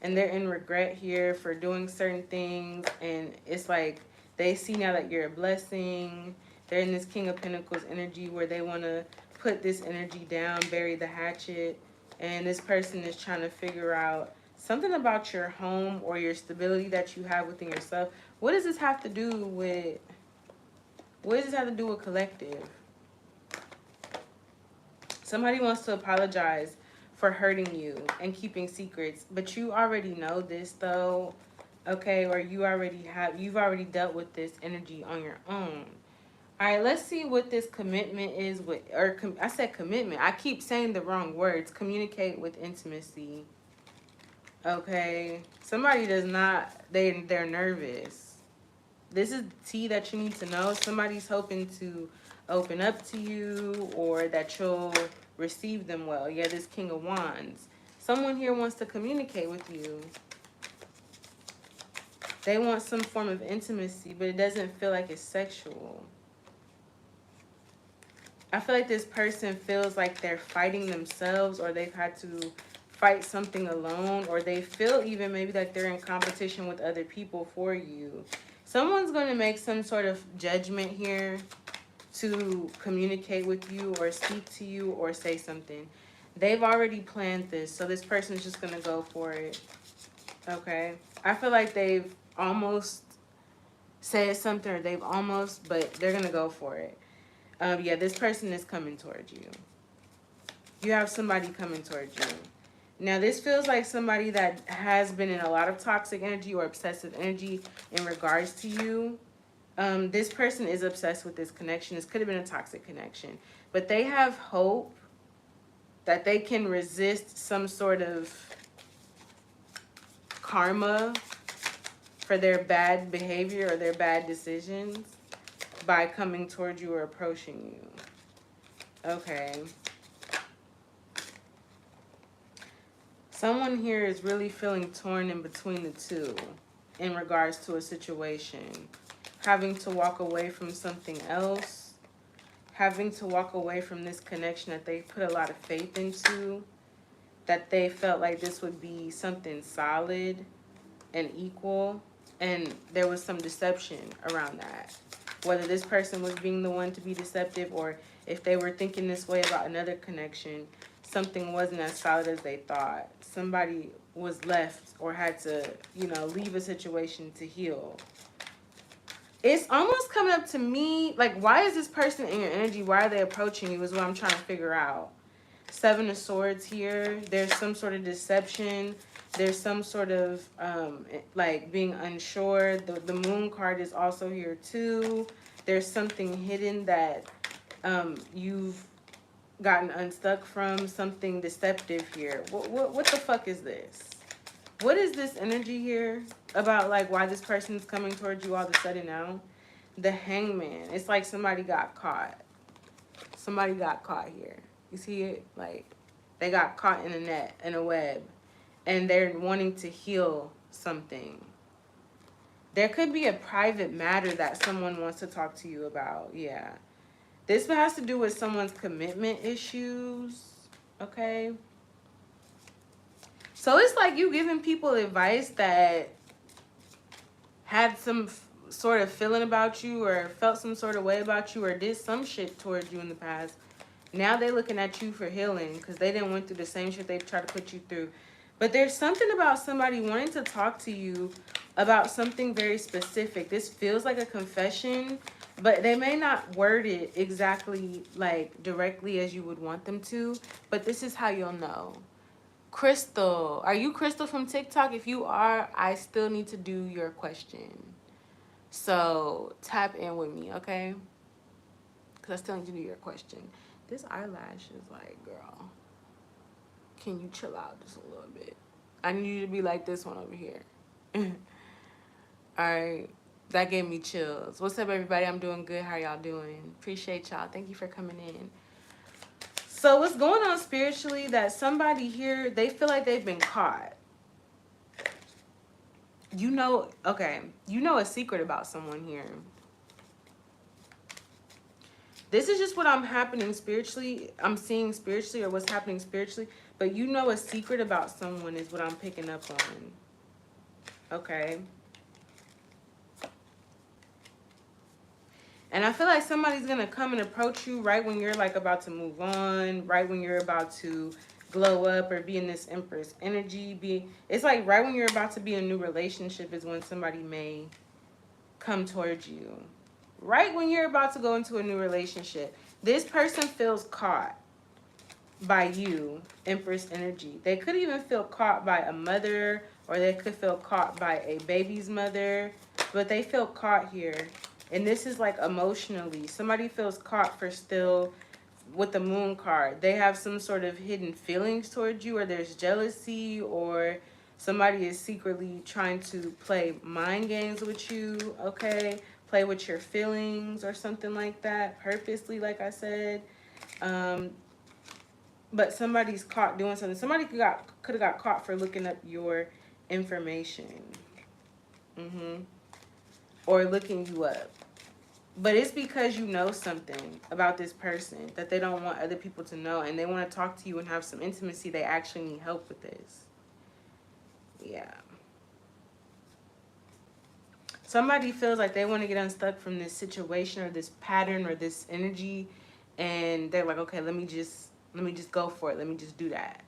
and they're in regret here for doing certain things. And it's like they see now that you're a blessing. They're in this King of Pentacles energy where they want to put this energy down, bury the hatchet. And this person is trying to figure out something about your home or your stability that you have within yourself. What does this have to do with, collective? Somebody wants to apologize for hurting you and keeping secrets, but you already know this though, okay? Or you've already dealt with this energy on your own. All right, let's see what this commitment is with, I said commitment. I keep saying the wrong words. Communicate with intimacy. Okay, somebody does not, they're nervous. This is tea that you need to know. Somebody's hoping to open up to you or that you'll receive them well. Yeah, this King of Wands. Someone here wants to communicate with you. They want some form of intimacy, but it doesn't feel like it's sexual. I feel like this person feels like they're fighting themselves or they've had to fight something alone, or they feel even maybe like they're in competition with other people for you. Someone's going to make some sort of judgment here to communicate with you or speak to you or say something. They've already planned this, so this person is just going to go for it. Okay? I feel like they've almost said something, or but they're going to go for it. Yeah, this person is coming towards you. You have somebody coming towards you. Now, this feels like somebody that has been in a lot of toxic energy or obsessive energy in regards to you. This person is obsessed with this connection. This could have been a toxic connection. But they have hope that they can resist some sort of karma for their bad behavior or their bad decisions by coming towards you or approaching you. Okay. Someone here is really feeling torn in between the two. in regards to a situation. Having to walk away from something else. Having to walk away from this connection that they put a lot of faith into. That they felt like this would be something solid and equal. And there was some deception around that. Whether this person was being the one to be deceptive, or if they were thinking this way about another connection, something wasn't as solid as they thought. Somebody was left or had to, you know, leave a situation to heal. It's almost coming up to me, like, why is this person in your energy? Why are they approaching you is what I'm trying to figure out. 7 of Swords here. There's some sort of deception. There's some sort of, like, being unsure. The Moon card is also here, too. There's something hidden that you've gotten unstuck from. Something deceptive here. What the fuck is this? What is this energy here about, like, why this person's coming towards you all of a sudden now? The Hangman. It's like somebody got caught. Somebody got caught here. You see it? Like, they got caught in a net, in a web. And they're wanting to heal something. There could be a private matter that someone wants to talk to you about. Yeah. This has to do with someone's commitment issues. Okay? So it's like you giving people advice that had some sort of feeling about you, or felt some sort of way about you, or did some shit towards you in the past. Now they're looking at you for healing because they didn't went through the same shit they tried to put you through. But there's something about somebody wanting to talk to you about something very specific. This feels like a confession, but they may not word it exactly, like, directly as you would want them to. But this is how you'll know. Crystal. Are you Crystal from TikTok? If you are, I still need to do your question. So tap in with me, okay? Because I still need to do your question. This eyelash is like, girl, can you chill out just a little bit? I need you to be like this one over here. All right. That gave me chills. What's up, everybody? I'm doing good. How y'all doing? Appreciate y'all. Thank you for coming in. So what's going on spiritually, that somebody here, they feel like they've been caught. You know, okay, you know a secret about someone here. This is just what I'm happening spiritually. I'm seeing spiritually, or what's happening spiritually. But you know a secret about someone is what I'm picking up on. Okay. And I feel like somebody's going to come and approach you right when you're, like, about to move on. Right when you're about to glow up or be in this Empress energy. It's like right when you're about to be in a new relationship is when somebody may come towards you. Right when you're about to go into a new relationship, this person feels caught by you, Empress energy. They could even feel caught by a mother, or they could feel caught by a baby's mother, but they feel caught here. And this is like emotionally. Somebody feels caught for still, with the Moon card. They have some sort of hidden feelings towards you, or there's jealousy, or somebody is secretly trying to play mind games with you, okay? Play with your feelings or something like that, purposely, like I said. But somebody's caught doing something. Somebody could have got caught for looking up your information. Or looking you up. But it's because you know something about this person that they don't want other people to know, and they want to talk to you and have some intimacy. They actually need help with this. Yeah. Somebody feels like they want to get unstuck from this situation or this pattern or this energy, and they're like, okay, let me just go for it. Let me just do that.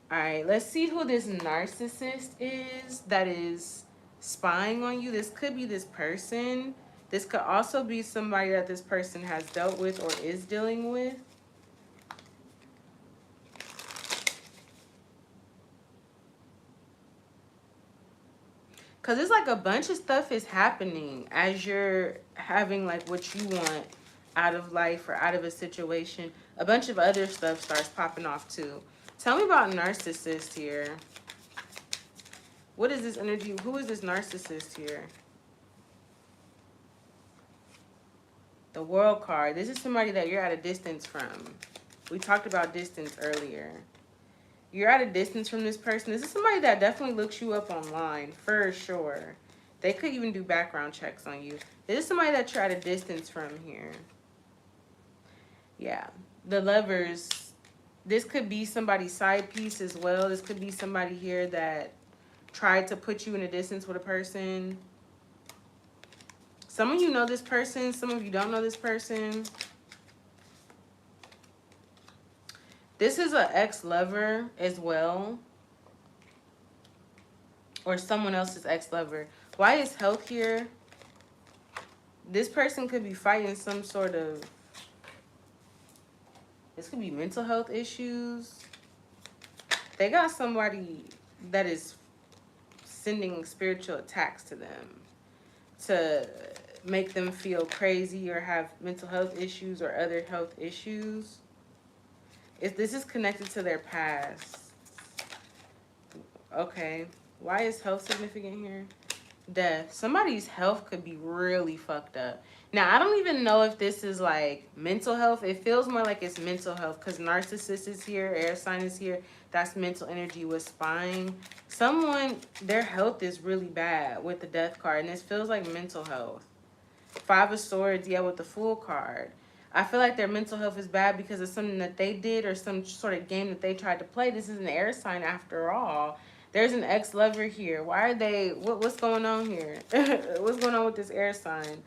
All right, let's see who this narcissist is that is spying on you. This could be this person. This could also be somebody that this person has dealt with or is dealing with. Because it's like a bunch of stuff is happening as you're having, like, what you want out of life or out of a situation. A bunch of other stuff starts popping off too. Tell me about narcissist here. What is this energy? Who is this narcissist here? The World card. This is somebody that you're at a distance from. We talked about distance earlier. You're at a distance from this person. This is somebody that definitely looks you up online, for sure. They could even do background checks on you. This is somebody that you're at a distance from here. Yeah. The Lovers, this could be somebody's side piece as well. This could be somebody here that tried to put you in a distance with a person. Some of you know this person. Some of you don't know this person. This is an ex-lover as well. Or someone else's ex-lover. Why is health here? This person could be fighting some sort of... This could be mental health issues. They got somebody that is sending spiritual attacks to them to make them feel crazy or have mental health issues or other health issues. If this is connected to their past. Okay. Why is health significant here? Death. Somebody's health could be really fucked up. Now, I don't even know if this is like mental health. It feels more like it's mental health because narcissist is here, air sign is here. That's mental energy with spine. Someone, their health is really bad with the death card, and this feels like mental health. Five of Swords, yeah, with the Fool card. I feel like their mental health is bad because of something that they did or some sort of game that they tried to play. This is an air sign after all. There's an ex-lover here. Why are they... What's going on here? What's going on with this air sign?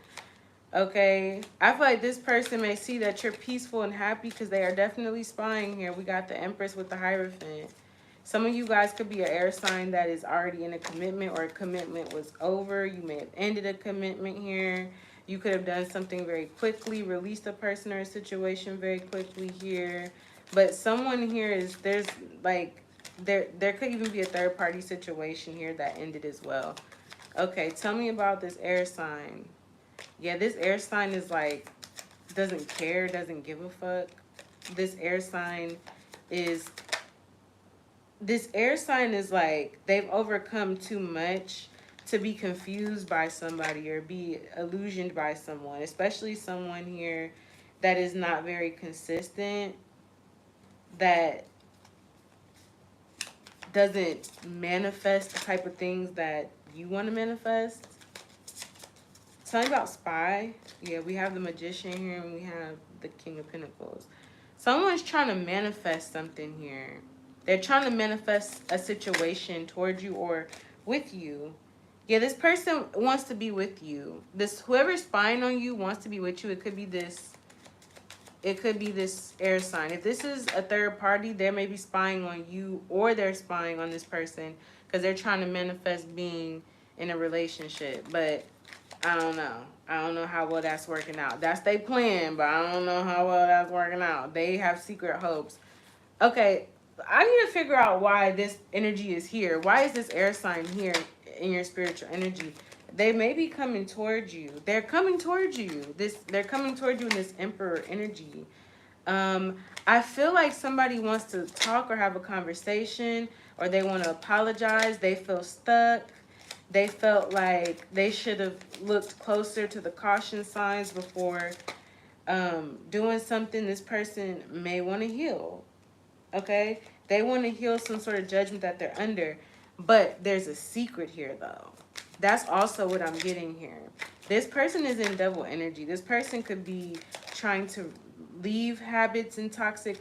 Okay. I feel like this person may see that you're peaceful and happy because they are definitely spying here. We got the Empress with the Hierophant. Some of you guys could be an air sign that is already in a commitment or a commitment was over. You may have ended a commitment here. You could have done something very quickly, released a person or a situation very quickly here. But someone here is... There's like... There could even be a third party situation here that ended as well. Okay, tell me about this air sign. Yeah, this air sign is like, doesn't care, doesn't give a fuck. This air sign is like, they've overcome too much to be confused by somebody or be illusioned by someone, especially someone here that is not very consistent, that doesn't manifest the type of things that you want to manifest. Tell me about spy. Yeah, we have the Magician here and we have the King of Pentacles. Someone's trying to manifest something here. They're trying to manifest a situation towards you or with you. Yeah, this person wants to be with you. Whoever's spying on you wants to be with you. It could be this air sign. If this is a third party, they may be spying on you or they're spying on this person because they're trying to manifest being in a relationship. But I don't know. I don't know how well that's working out. That's their plan, but I don't know how well that's working out. They have secret hopes. Okay, I need to figure out why this energy is here. Why is this air sign here in your spiritual energy? They may be coming towards you. They're coming towards you. They're coming towards you in this Emperor energy. I feel like somebody wants to talk or have a conversation, or they want to apologize. They feel stuck. They felt like they should have looked closer to the caution signs before doing something. This person may want to heal. Okay? They want to heal some sort of judgment that they're under. But there's a secret here, though. That's also what I'm getting here. This person is in double energy. This person could be trying to leave habits and toxic,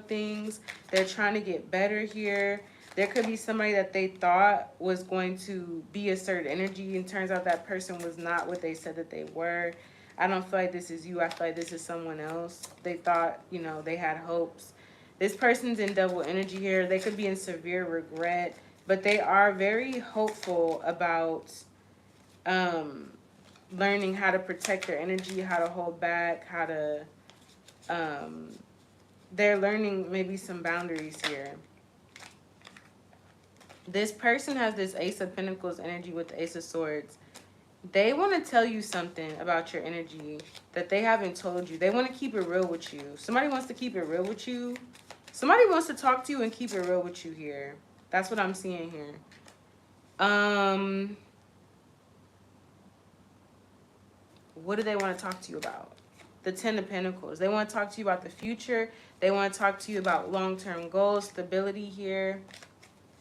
things. They're trying to get better here. There could be somebody that they thought was going to be a certain energy, and turns out that person was not what they said that they were. I don't feel like this is you. I feel like this is someone else. They thought, they had hopes. This person's in double energy here. They could be in severe regret, but they are very hopeful about learning how to protect their energy, how to hold back, how to... they're learning maybe some boundaries here. This person has this Ace of Pentacles energy with the Ace of Swords. They want to tell you something about your energy that they haven't told you. They want to keep it real with you. Somebody wants to keep it real with you. Somebody wants to talk to you and keep it real with you here. That's what I'm seeing here. What do they want to talk to you about? the Ten of Pentacles. They want to talk to you about the future. They want to talk to you about long-term goals, stability here.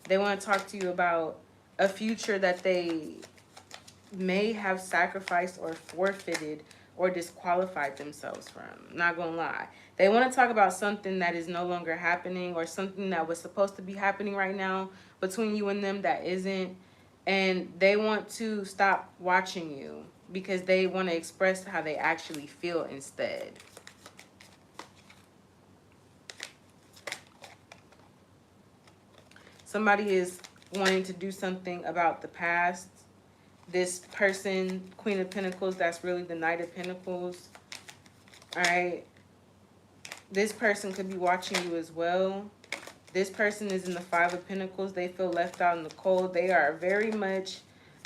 They want to talk to you about a future that they may have sacrificed or forfeited or disqualified themselves from. Not gonna lie. They want to talk about something that is no longer happening, or something that was supposed to be happening right now between you and them that isn't. And they want to stop watching you because they want to express how they actually feel instead. Somebody is wanting to do something about the past. This person, Queen of Pentacles, that's really the Knight of Pentacles. All right. This person could be watching you as well. This person is in the Five of Pentacles. They feel left out in the cold. They are very much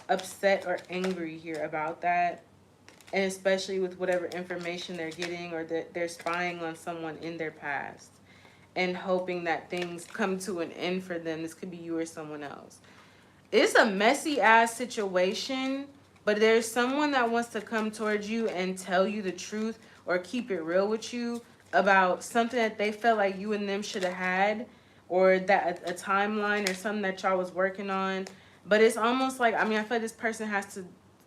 upset or angry here about that. And especially with whatever information they're getting, or that they're spying on someone in their past and hoping that things come to an end for them. This could be you or someone else. It's a messy ass situation, but there's someone that wants to come towards you and tell you the truth or keep it real with you about something that they felt like you and them should have had, or that a timeline or something that y'all was working on. But it's almost like, I mean, I feel like this person has to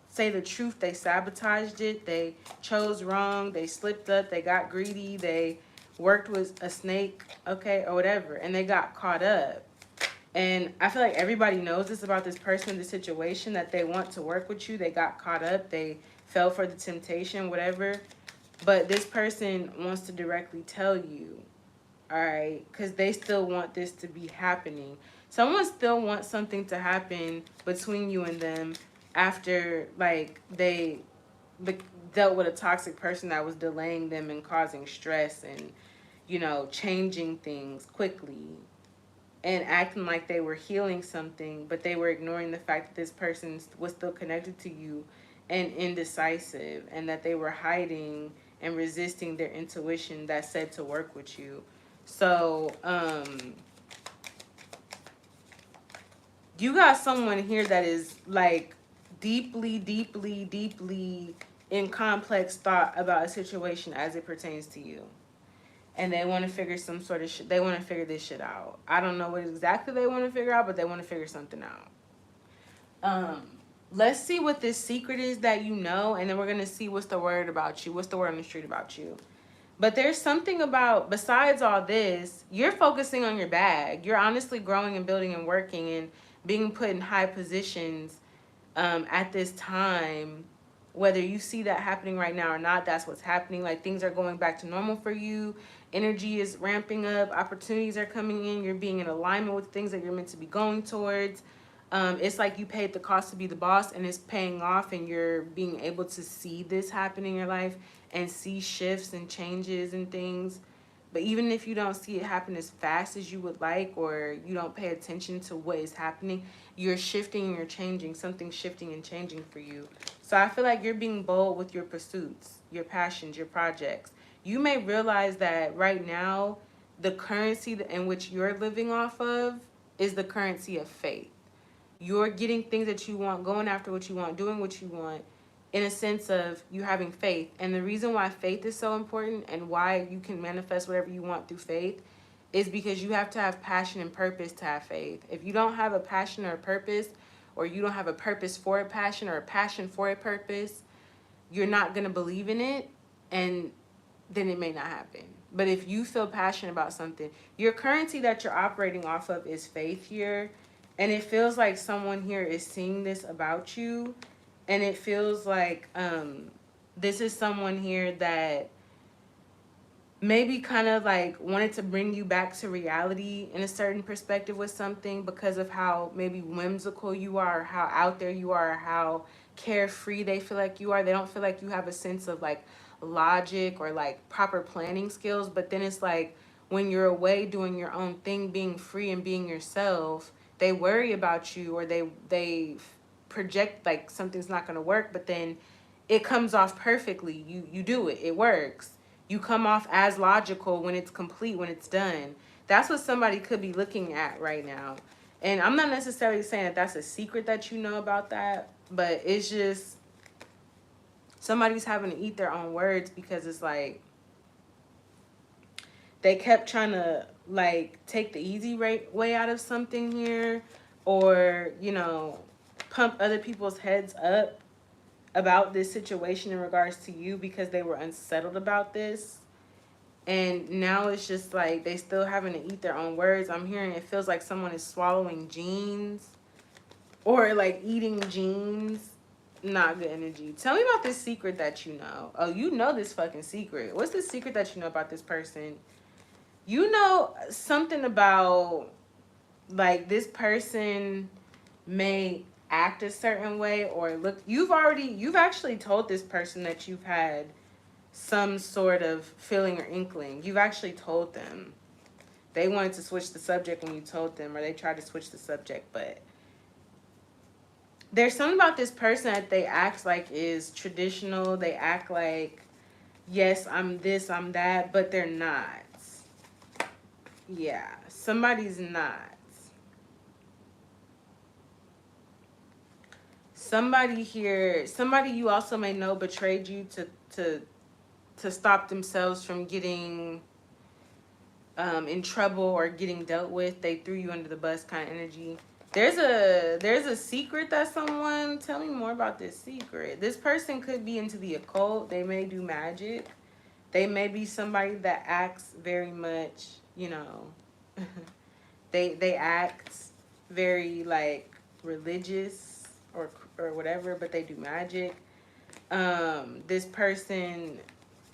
say the truth. They sabotaged it. They chose wrong. They slipped up. They got greedy. They worked with a snake, okay, or whatever, and they got caught up. And I feel like everybody knows this about this person, the situation, that they want to work with you. They got caught up. They fell for the temptation, whatever. But this person wants to directly tell you, all right, because they still want this to be happening. Someone still wants something to happen between you and them after, like, they dealt with a toxic person that was delaying them and causing stress and, you know, changing things quickly and acting like they were healing something, but they were ignoring the fact that this person was still connected to you and indecisive, and that they were hiding and resisting their intuition that said to work with you. So, you got someone here that is like deeply, deeply, deeply in complex thought about a situation as it pertains to you. And they want to figure some sort of shit. They want to figure this shit out. I don't know what exactly they want to figure out, but they want to figure something out. Let's see what this secret is that you know, and then we're going to see what's the word about you. What's the word on the street about you? But there's something about, besides all this, you're focusing on your bag. You're honestly growing and building and working and being put in high positions at this time. Whether you see that happening right now or not, that's what's happening. Like, things are going back to normal for you. Energy is ramping up. Opportunities are coming in. You're being in alignment with things that you're meant to be going towards. It's like you paid the cost to be the boss, and it's paying off, and you're being able to see this happen in your life and see shifts and changes and things. But even if you don't see it happen as fast as you would like, or you don't pay attention to what is happening, you're shifting and you're changing. Something's shifting and changing for you. So I feel like you're being bold with your pursuits, your passions, your projects. You may realize that right now, the currency in which you're living off of is the currency of faith. You're getting things that you want, going after what you want, doing what you want, in a sense of you having faith. And the reason why faith is so important and why you can manifest whatever you want through faith is because you have to have passion and purpose to have faith. If you don't have a passion or a purpose, or you don't have a purpose for a passion or a passion for a purpose, you're not going to believe in it, and then it may not happen. But if you feel passionate about something, your currency that you're operating off of is faith here. And it feels like someone here is seeing this about you. And it feels like this is someone here that maybe kind of like wanted to bring you back to reality in a certain perspective with something, because of how maybe whimsical you are, or how out there you are, or how carefree they feel like you are. They don't feel like you have a sense of like logic or like proper planning skills. But then it's like when you're away doing your own thing, being free and being yourself, they worry about you, or they project like something's not going to work, but then it comes off perfectly. You do it. It works. You come off as logical when it's complete, when it's done. That's what somebody could be looking at right now. And I'm not necessarily saying that that's a secret that you know about that, but it's just Somebody's having to eat their own words because it's like they kept trying to like take the easy way out of something here, or pump other people's heads up about this situation in regards to you because they were unsettled about this. And now it's just like they still having to eat their own words. I'm hearing it feels like someone is swallowing genes or like eating genes. Not good energy. Tell me about this secret that you know. Oh, you know this fucking secret. What's the secret that you know about this person? You know something about like this person may act a certain way or look. You've actually told this person that you've had some sort of feeling or inkling. You've actually told them. They wanted to switch the subject when you told them, or they tried to switch the subject, but there's something about this person that they act like is traditional. They act like, yes, I'm this, I'm that, but they're not. Yeah, somebody's not. Somebody here, somebody you also may know betrayed you to stop themselves from getting in trouble or getting dealt with. They threw you under the bus kind of energy. There's a secret that someone, tell me more about this secret. This person could be into the occult. They may do magic. They may be somebody that acts very much, they act very like religious or whatever, but they do magic. This person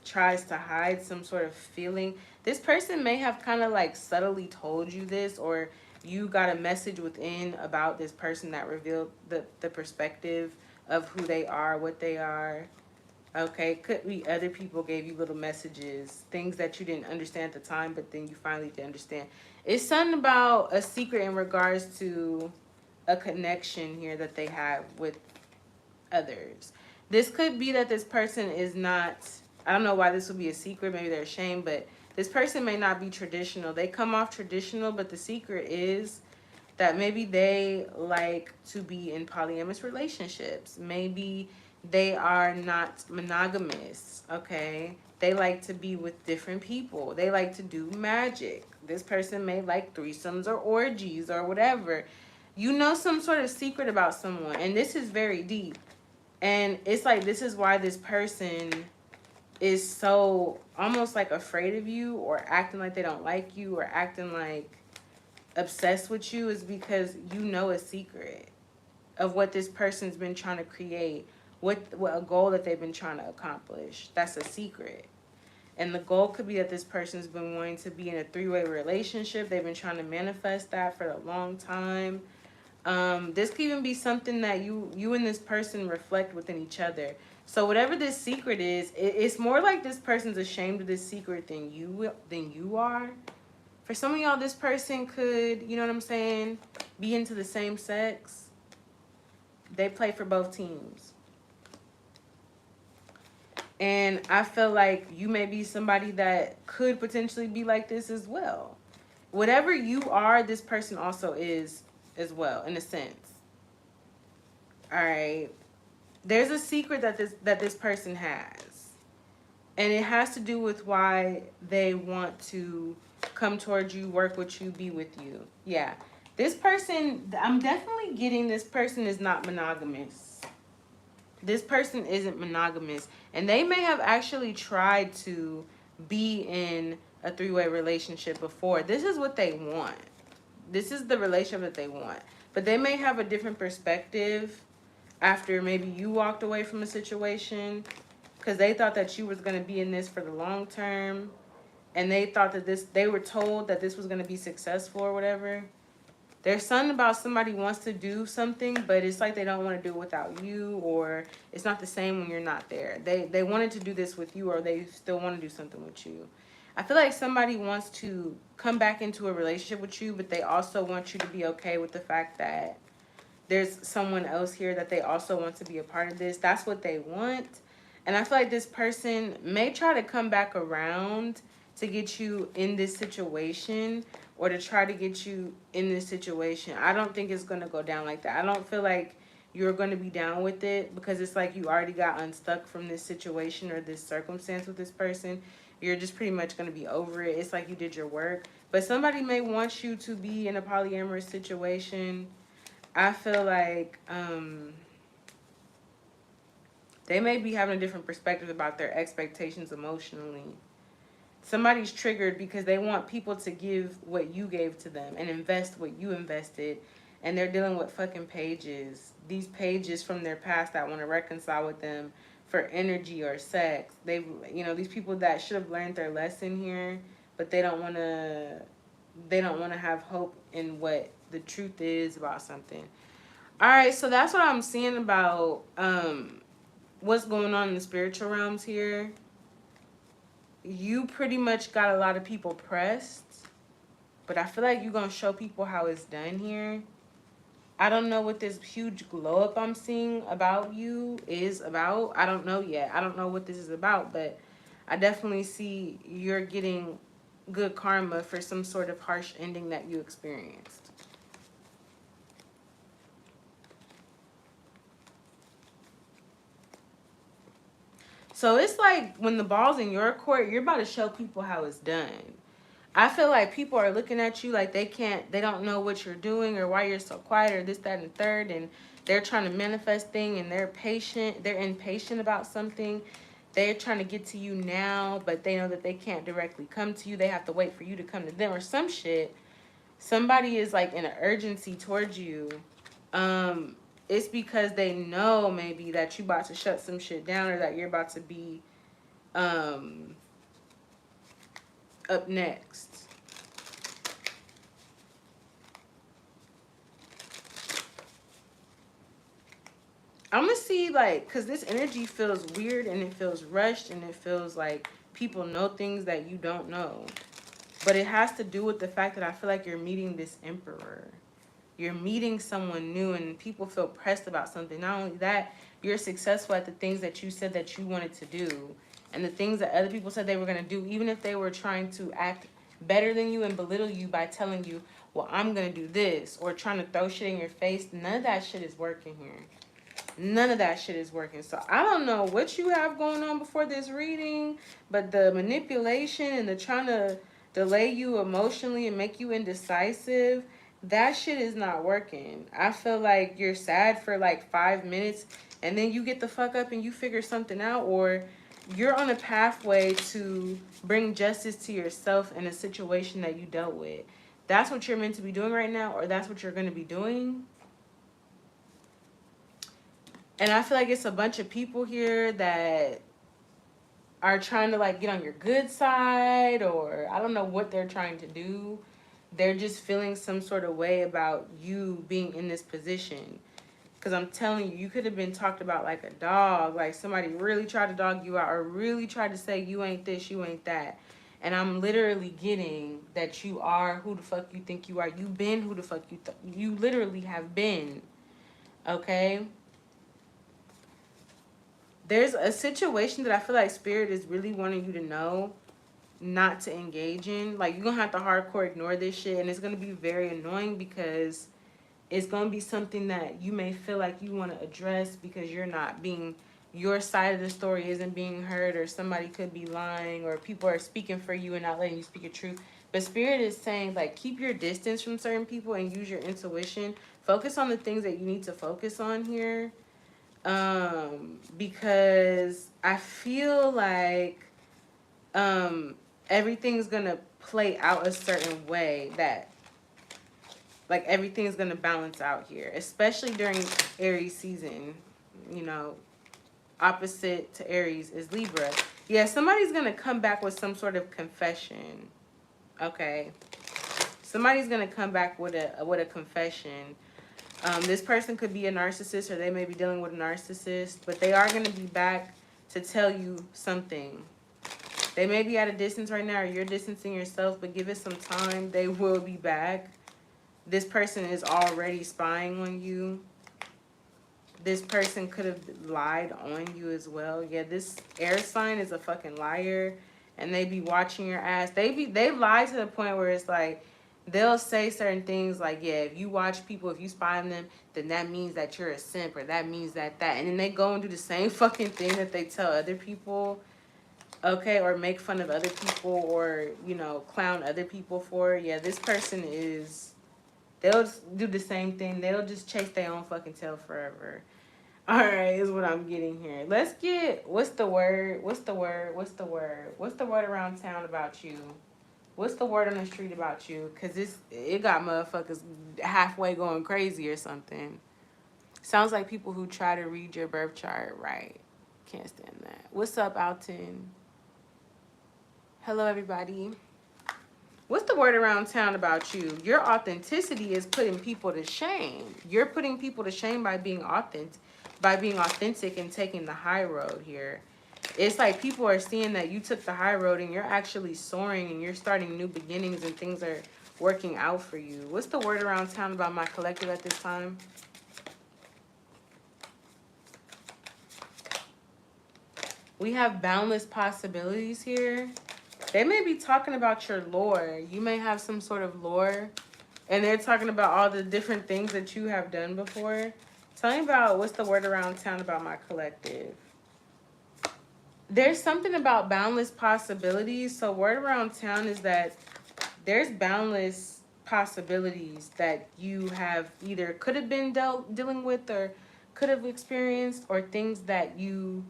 tries to hide some sort of feeling. This person may have kind of like subtly told you this, or you got a message within about this person that revealed the perspective of who they are, what they are. Okay, could be other people gave you little messages, things that you didn't understand at the time, but then you finally did understand. It's something about a secret in regards to a connection here that they have with others. This could be that this person is not, I don't know why this would be a secret, maybe they're ashamed, but this person may not be traditional. They come off traditional, but the secret is that maybe they like to be in polyamorous relationships. Maybe they are not monogamous, okay? They like to be with different people. They like to do magic. This person may like threesomes or orgies or whatever. You know some sort of secret about someone, and this is very deep. And it's like this is why this person is so almost like afraid of you, or acting like they don't like you, or acting like obsessed with you, is because you know a secret of what this person's been trying to create, what a goal that they've been trying to accomplish. That's a secret. And the goal could be that this person's been wanting to be in a three-way relationship. They've been trying to manifest that for a long time. This could even be something that you and this person reflect within each other. So whatever this secret is, it's more like this person's ashamed of this secret than you are. For some of y'all, this person could, you know what I'm saying, be into the same sex. They play for both teams. And I feel like you may be somebody that could potentially be like this as well. Whatever you are, this person also is as well, in a sense. All right. There's a secret that this person has. And it has to do with why they want to come towards you, work with you, be with you. Yeah. This person, I'm definitely getting this person is not monogamous. This person isn't monogamous. And they may have actually tried to be in a three-way relationship before. This is what they want. This is the relationship that they want. But they may have a different perspective after maybe you walked away from a situation, because they thought that you was going to be in this for the long term. And they thought that they were told that this was going to be successful or whatever. There's something about somebody wants to do something, but it's like they don't want to do it without you, or it's not the same when you're not there. They wanted to do this with you, or they still want to do something with you. I feel like somebody wants to come back into a relationship with you, but they also want you to be okay with the fact that there's someone else here that they also want to be a part of this. That's what they want. And I feel like this person may try to come back around to get you in this situation, or to try to get you in this situation. I don't think it's going to go down like that. I don't feel like you're going to be down with it, because it's like you already got unstuck from this situation or this circumstance with this person. You're just pretty much going to be over it. It's like you did your work. But somebody may want you to be in a polyamorous situation. I feel like they may be having a different perspective about their expectations emotionally. Somebody's triggered because they want people to give what you gave to them and invest what you invested. And they're dealing with fucking pages. These pages from their past that want to reconcile with them for energy or sex. They, you know, these people that should have learned their lesson here, but they don't want to have hope in what the truth is about something. All right, so that's what I'm seeing about what's going on in the spiritual realms here. You pretty much got a lot of people pressed, but I feel like you're going to show people how it's done here. I don't know what this huge glow up I'm seeing about you is about. I don't know yet. I don't know what this is about, but I definitely see you're getting good karma for some sort of harsh ending that you experienced. So it's like when the ball's in your court, you're about to show people how it's done. I feel like people are looking at you like they don't know what you're doing or why you're so quiet or this, that, and the third. And they're trying to manifest things and they're impatient about something. They're trying to get to you now, but they know that they can't directly come to you. They have to wait for you to come to them or some shit. Somebody is like in an urgency towards you. It's because they know maybe that you about to shut some shit down or that you're about to be up next. I'm gonna see, like, because this energy feels weird and it feels rushed and it feels like people know things that you don't know. But it has to do with the fact that I feel like you're meeting this emperor. You're meeting someone new and people feel pressed about something. Not only that, you're successful at the things that you said that you wanted to do. And the things that other people said they were going to do, even if they were trying to act better than you and belittle you by telling you, well, I'm going to do this, or trying to throw shit in your face. None of that shit is working here. None of that shit is working. So I don't know what you have going on before this reading, but the manipulation and the trying to delay you emotionally and make you indecisive, that shit is not working. I feel like you're sad for like 5 minutes and then you get the fuck up and you figure something out, or you're on a pathway to bring justice to yourself in a situation that you dealt with. That's what you're meant to be doing right now, or that's what you're going to be doing. And I feel like it's a bunch of people here that are trying to like get on your good side, or I don't know what they're trying to do. They're just feeling some sort of way about you being in this position. Because I'm telling you, you could have been talked about like a dog. Like somebody really tried to dog you out or really tried to say you ain't this, you ain't that. And I'm literally getting that you are who the fuck you think you are. You've been who the fuck you literally have been. Okay? There's a situation that I feel like Spirit is really wanting you to know not to engage in. Like, you're going to have to hardcore ignore this shit. And it's going to be very annoying because it's going to be something that you may feel like you want to address because you're not being... Your side of the story isn't being heard, or somebody could be lying, or people are speaking for you and not letting you speak your truth. But Spirit is saying, like, keep your distance from certain people and use your intuition. Focus on the things that you need to focus on here. Because I feel like everything's gonna play out a certain way, that like everything's gonna balance out here, especially during Aries season. You know, opposite to Aries is Libra. Yeah, somebody's gonna come back with some sort of confession. Okay, somebody's gonna come back with a confession. This person could be a narcissist, or they may be dealing with a narcissist, but they are going to be back to tell you something. They may be at a distance right now, or you're distancing yourself, but give it some time. They will be back. This person is already spying on you. This person could have lied on you as well. Yeah, this air sign is a fucking liar, and they be watching your ass. They've lied to the point where it's like, they'll say certain things like, yeah, if you watch people, if you spy on them, then that means that you're a simp, or that means that. And then they go and do the same fucking thing that they tell other people, okay, or make fun of other people, or, you know, clown other people for. Yeah, this person is, they'll just do the same thing. They'll just chase their own fucking tail forever. All right, is what I'm getting here. Let's get, what's the word? What's the word? What's the word? What's the word around town about you? What's the word on the street about you? Because it got motherfuckers halfway going crazy or something. Sounds like people who try to read your birth chart right. Can't stand that. What's up, Alton? Hello, everybody. What's the word around town about you? Your authenticity is putting people to shame. You're putting people to shame by being authentic and taking the high road here. It's like people are seeing that you took the high road and you're actually soaring and you're starting new beginnings and things are working out for you. What's the word around town about my collective at this time? We have boundless possibilities here. They may be talking about your lore. You may have some sort of lore, and they're talking about all the different things that you have done before. Tell me about what's the word around town about my collective. There's something about boundless possibilities. So word around town is that there's boundless possibilities that you have either could have been dealing with or could have experienced, or things that you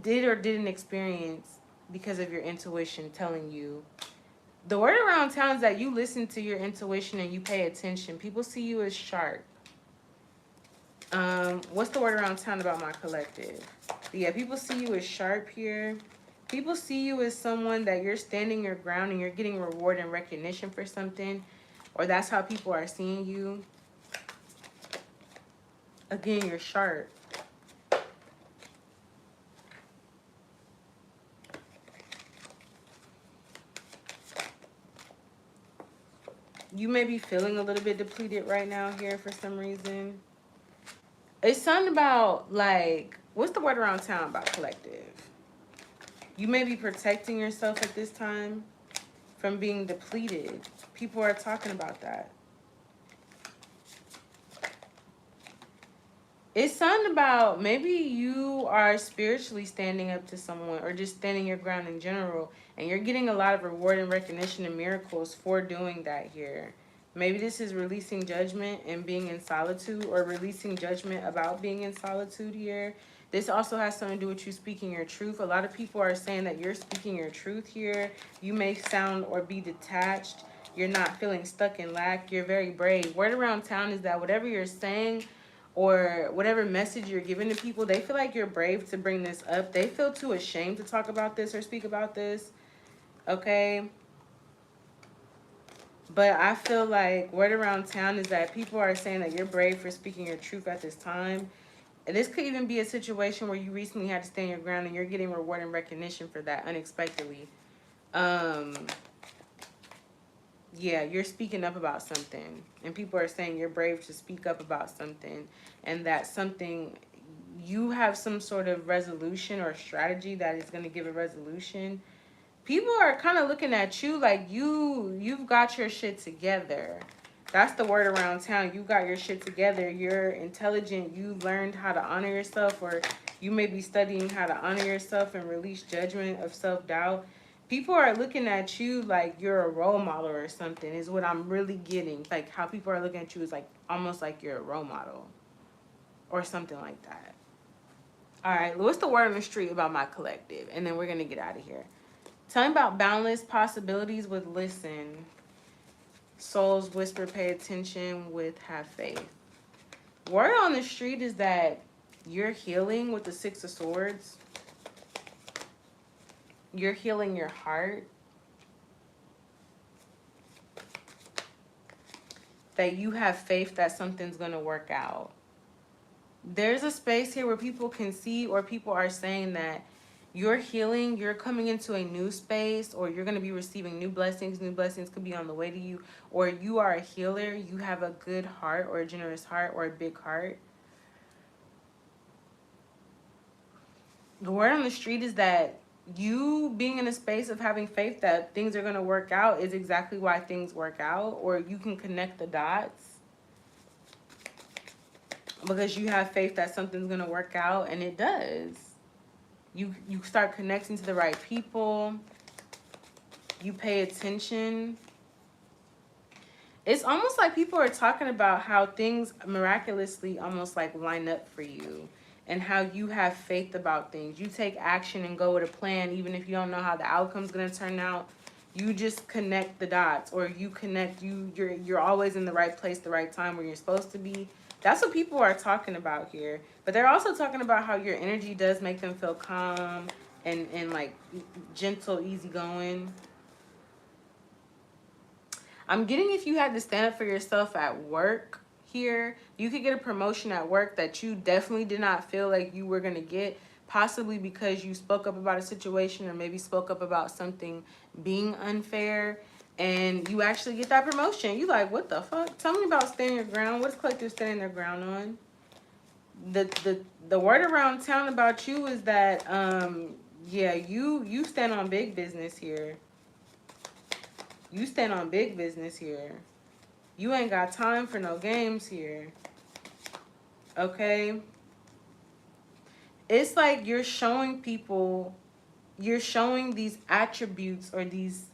did or didn't experience because of your intuition telling you. The word around town is that you listen to your intuition and you pay attention. People see you as sharp. What's the word around town about my collective? Yeah, people see you as sharp here. People see you as someone that you're standing your ground and you're getting reward and recognition for something, or that's how people are seeing you. Again, you're sharp. You may be feeling a little bit depleted right now here for some reason. It's something about, like, what's the word around town about collective? You may be protecting yourself at this time from being depleted. People are talking about that. It's something about maybe you are spiritually standing up to someone, or just standing your ground in general, and you're getting a lot of reward and recognition and miracles for doing that here. Maybe this is releasing judgment and being in solitude, or releasing judgment about being in solitude here. This also has something to do with you speaking your truth. A lot of people are saying that you're speaking your truth here. You may sound or be detached. You're not feeling stuck in lack. You're very brave. Word around town is that whatever you're saying, or whatever message you're giving to people, they feel like you're brave to bring this up. They feel too ashamed to talk about this or speak about this. Okay? But I feel like word around town is that people are saying that you're brave for speaking your truth at this time. And this could even be a situation where you recently had to stand your ground and you're getting reward and recognition for that unexpectedly. Yeah, you're speaking up about something, and people are saying you're brave to speak up about something, and that something, you have some sort of resolution or strategy that is going to give a resolution. People are kind of looking at you like you've got your shit together. That's the word around town. You got your shit together. You're intelligent. You learned how to honor yourself, or you may be studying how to honor yourself and release judgment of self-doubt. People are looking at you like you're a role model or something, is what I'm really getting. Like, how people are looking at you is like almost like you're a role model or something like that. All right, what's the word on the street about my collective? And then we're going to get out of here. Tell me about boundless possibilities with listen. Souls whisper, pay attention with have faith. Word on the street is that you're healing with the Six of Swords. You're healing your heart. That you have faith that something's going to work out. There's a space here where people can see, or people are saying that you're healing, you're coming into a new space, or you're going to be receiving new blessings. New blessings could be on the way to you, or you are a healer. You have a good heart, or a generous heart, or a big heart. The word on the street is that you being in a space of having faith that things are going to work out is exactly why things work out, or you can connect the dots because you have faith that something's going to work out, and it does. You start connecting to the right people. You pay attention. It's almost like people are talking about how things miraculously almost like line up for you, and how you have faith about things. You take action and go with a plan, even if you don't know how the outcome's going to turn out. You just connect the dots, or you connect, you're always in the right place, the right time where you're supposed to be. That's what people are talking about here. But they're also talking about how your energy does make them feel calm and like gentle, easygoing. I'm getting, if you had to stand up for yourself at work here, you could get a promotion at work that you definitely did not feel like you were going to get, possibly because you spoke up about a situation, or maybe spoke up about something being unfair, and you actually get that promotion. You like, what the fuck? Tell me about standing your ground. What is collective standing their ground on? The word around town about you is that yeah, you stand on big business here. You stand on big business here. You ain't got time for no games here. Okay? It's like you're showing people, you're showing these attributes, or these,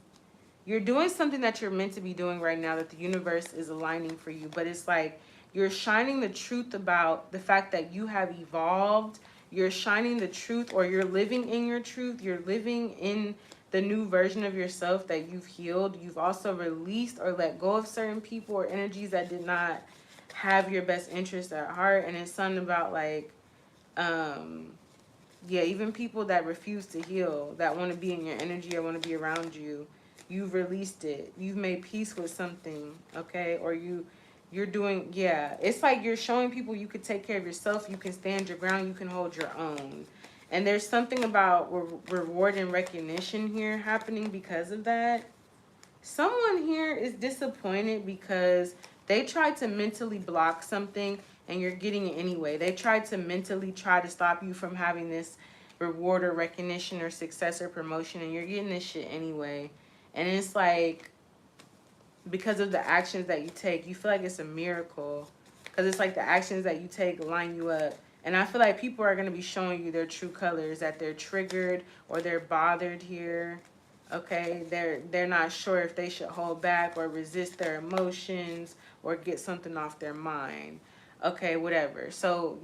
you're doing something that you're meant to be doing right now, that the universe is aligning for you. But it's like you're shining the truth about the fact that you have evolved. You're shining the truth, or you're living in your truth. You're living in the new version of yourself that you've healed. You've also released or let go of certain people or energies that did not have your best interest at heart. And it's something about like, yeah, even people that refuse to heal, that want to be in your energy or want to be around you, you've released it. You've made peace with something, okay? Or you're doing, yeah. It's like you're showing people you could take care of yourself. You can stand your ground. You can hold your own. And there's something about reward and recognition here happening because of that. Someone here is disappointed because they tried to mentally block something and you're getting it anyway. They tried to mentally try to stop you from having this reward or recognition or success or promotion, and you're getting this shit anyway. And it's like, because of the actions that you take, you feel like it's a miracle. Because it's like the actions that you take line you up. And I feel like people are going to be showing you their true colors, that they're triggered or they're bothered here. Okay, they're not sure if they should hold back or resist their emotions or get something off their mind. Okay, whatever. So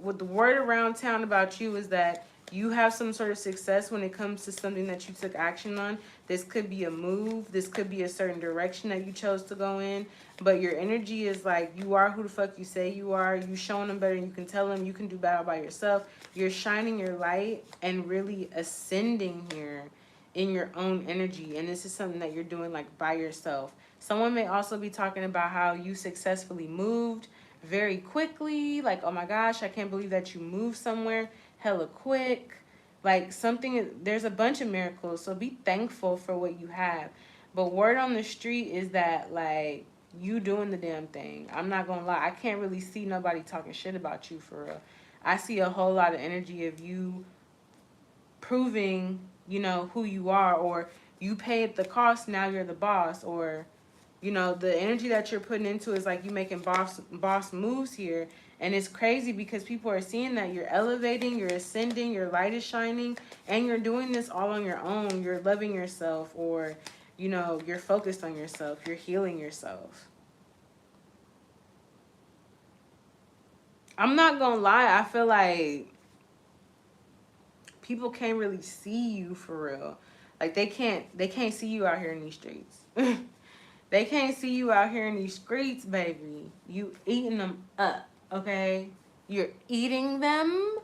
what the word around town about you is that you have some sort of success when it comes to something that you took action on. This could be a move. This could be a certain direction that you chose to go in. But your energy is like, you are who the fuck you say you are. You showing them better than you can tell them. You can do battle by yourself. You're shining your light and really ascending here in your own energy. And this is something that you're doing like by yourself. Someone may also be talking about how you successfully moved very quickly. Like, oh my gosh, I can't believe that you moved somewhere hella quick. Like something, there's a bunch of miracles. So be thankful for what you have. But word on the street is that like you doing the damn thing. I'm not gonna lie. I can't really see nobody talking shit about you for real. I see a whole lot of energy of you proving, you know, who you are, or you paid the cost, now you're the boss, or, you know, the energy that you're putting into is like you making boss moves here. And it's crazy because people are seeing that you're elevating, you're ascending, your light is shining, and you're doing this all on your own. You're loving yourself, or, you know, you're focused on yourself, you're healing yourself. I'm not gonna lie, I feel like people can't really see you for real. Like they can't see you out here in these streets. They can't see you out here in these streets, baby. You eating them up, okay? You're eating them.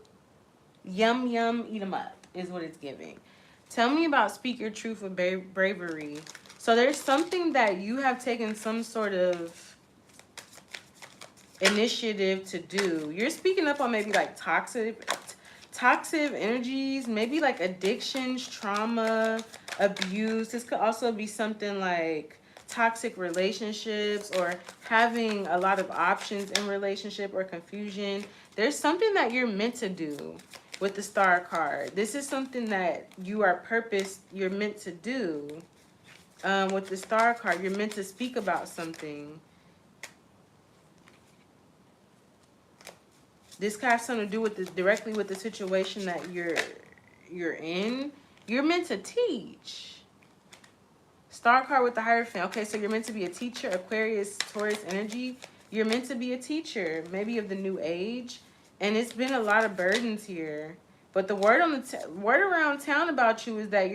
Yum, yum, eat them up is what it's giving. Tell me about speak your truth with bravery. So there's something that you have taken some sort of initiative to do. You're speaking up on maybe like toxic energies, maybe like addictions, trauma, abuse. This could also be something like toxic relationships, or having a lot of options in relationship, or confusion. There's something that you're meant to do. with the Star card. This is something that you're meant to do. With the Star card, you're meant to speak about something. This could have something to do with directly with the situation that you're in. You're meant to teach. Star card with the Hierophant. Okay, so you're meant to be a teacher. Aquarius, Taurus energy. You're meant to be a teacher, maybe of the new age. And it's been a lot of burdens here. But the word on the word around town about you is that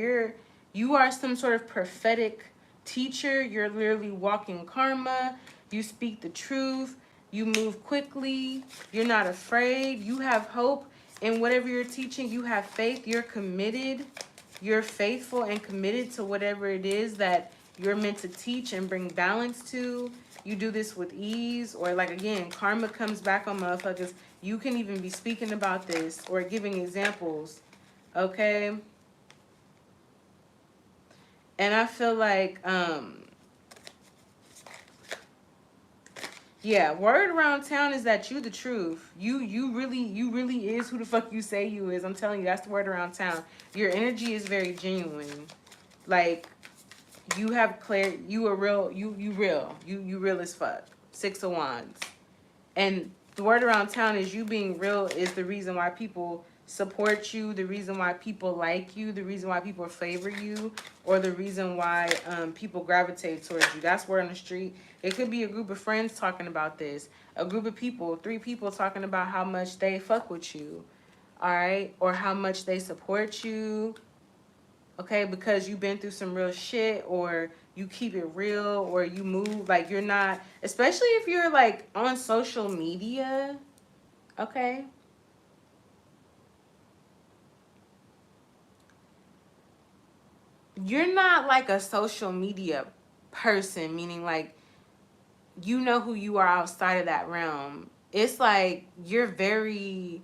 you are some sort of prophetic teacher. You're literally walking karma. You speak the truth. You move quickly. You're not afraid. You have hope in whatever you're teaching. You have faith. You're committed. You're faithful and committed to whatever it is that you're meant to teach and bring balance to. You do this with ease, or like again, karma comes back on motherfuckers. You can even be speaking about this or giving examples, okay? And I feel like, yeah, word around town is that you the truth. You really is who the fuck you say you is. I'm telling you, that's the word around town. Your energy is very genuine. Like, you have clarity. You are real. You real. You real as fuck. 6 of Wands. And the word around town is you being real is the reason why people support you, the reason why people like you, the reason why people favor you, or the reason why people gravitate towards you. That's word on the street. It could be a group of friends talking about this. A group of people, 3 people talking about how much they fuck with you. All right? Or how much they support you. Okay, because you've been through some real shit, or you keep it real, or you move like you're not, especially if you're like on social media, okay? You're not like a social media person, meaning like you know who you are outside of that realm. It's like you're very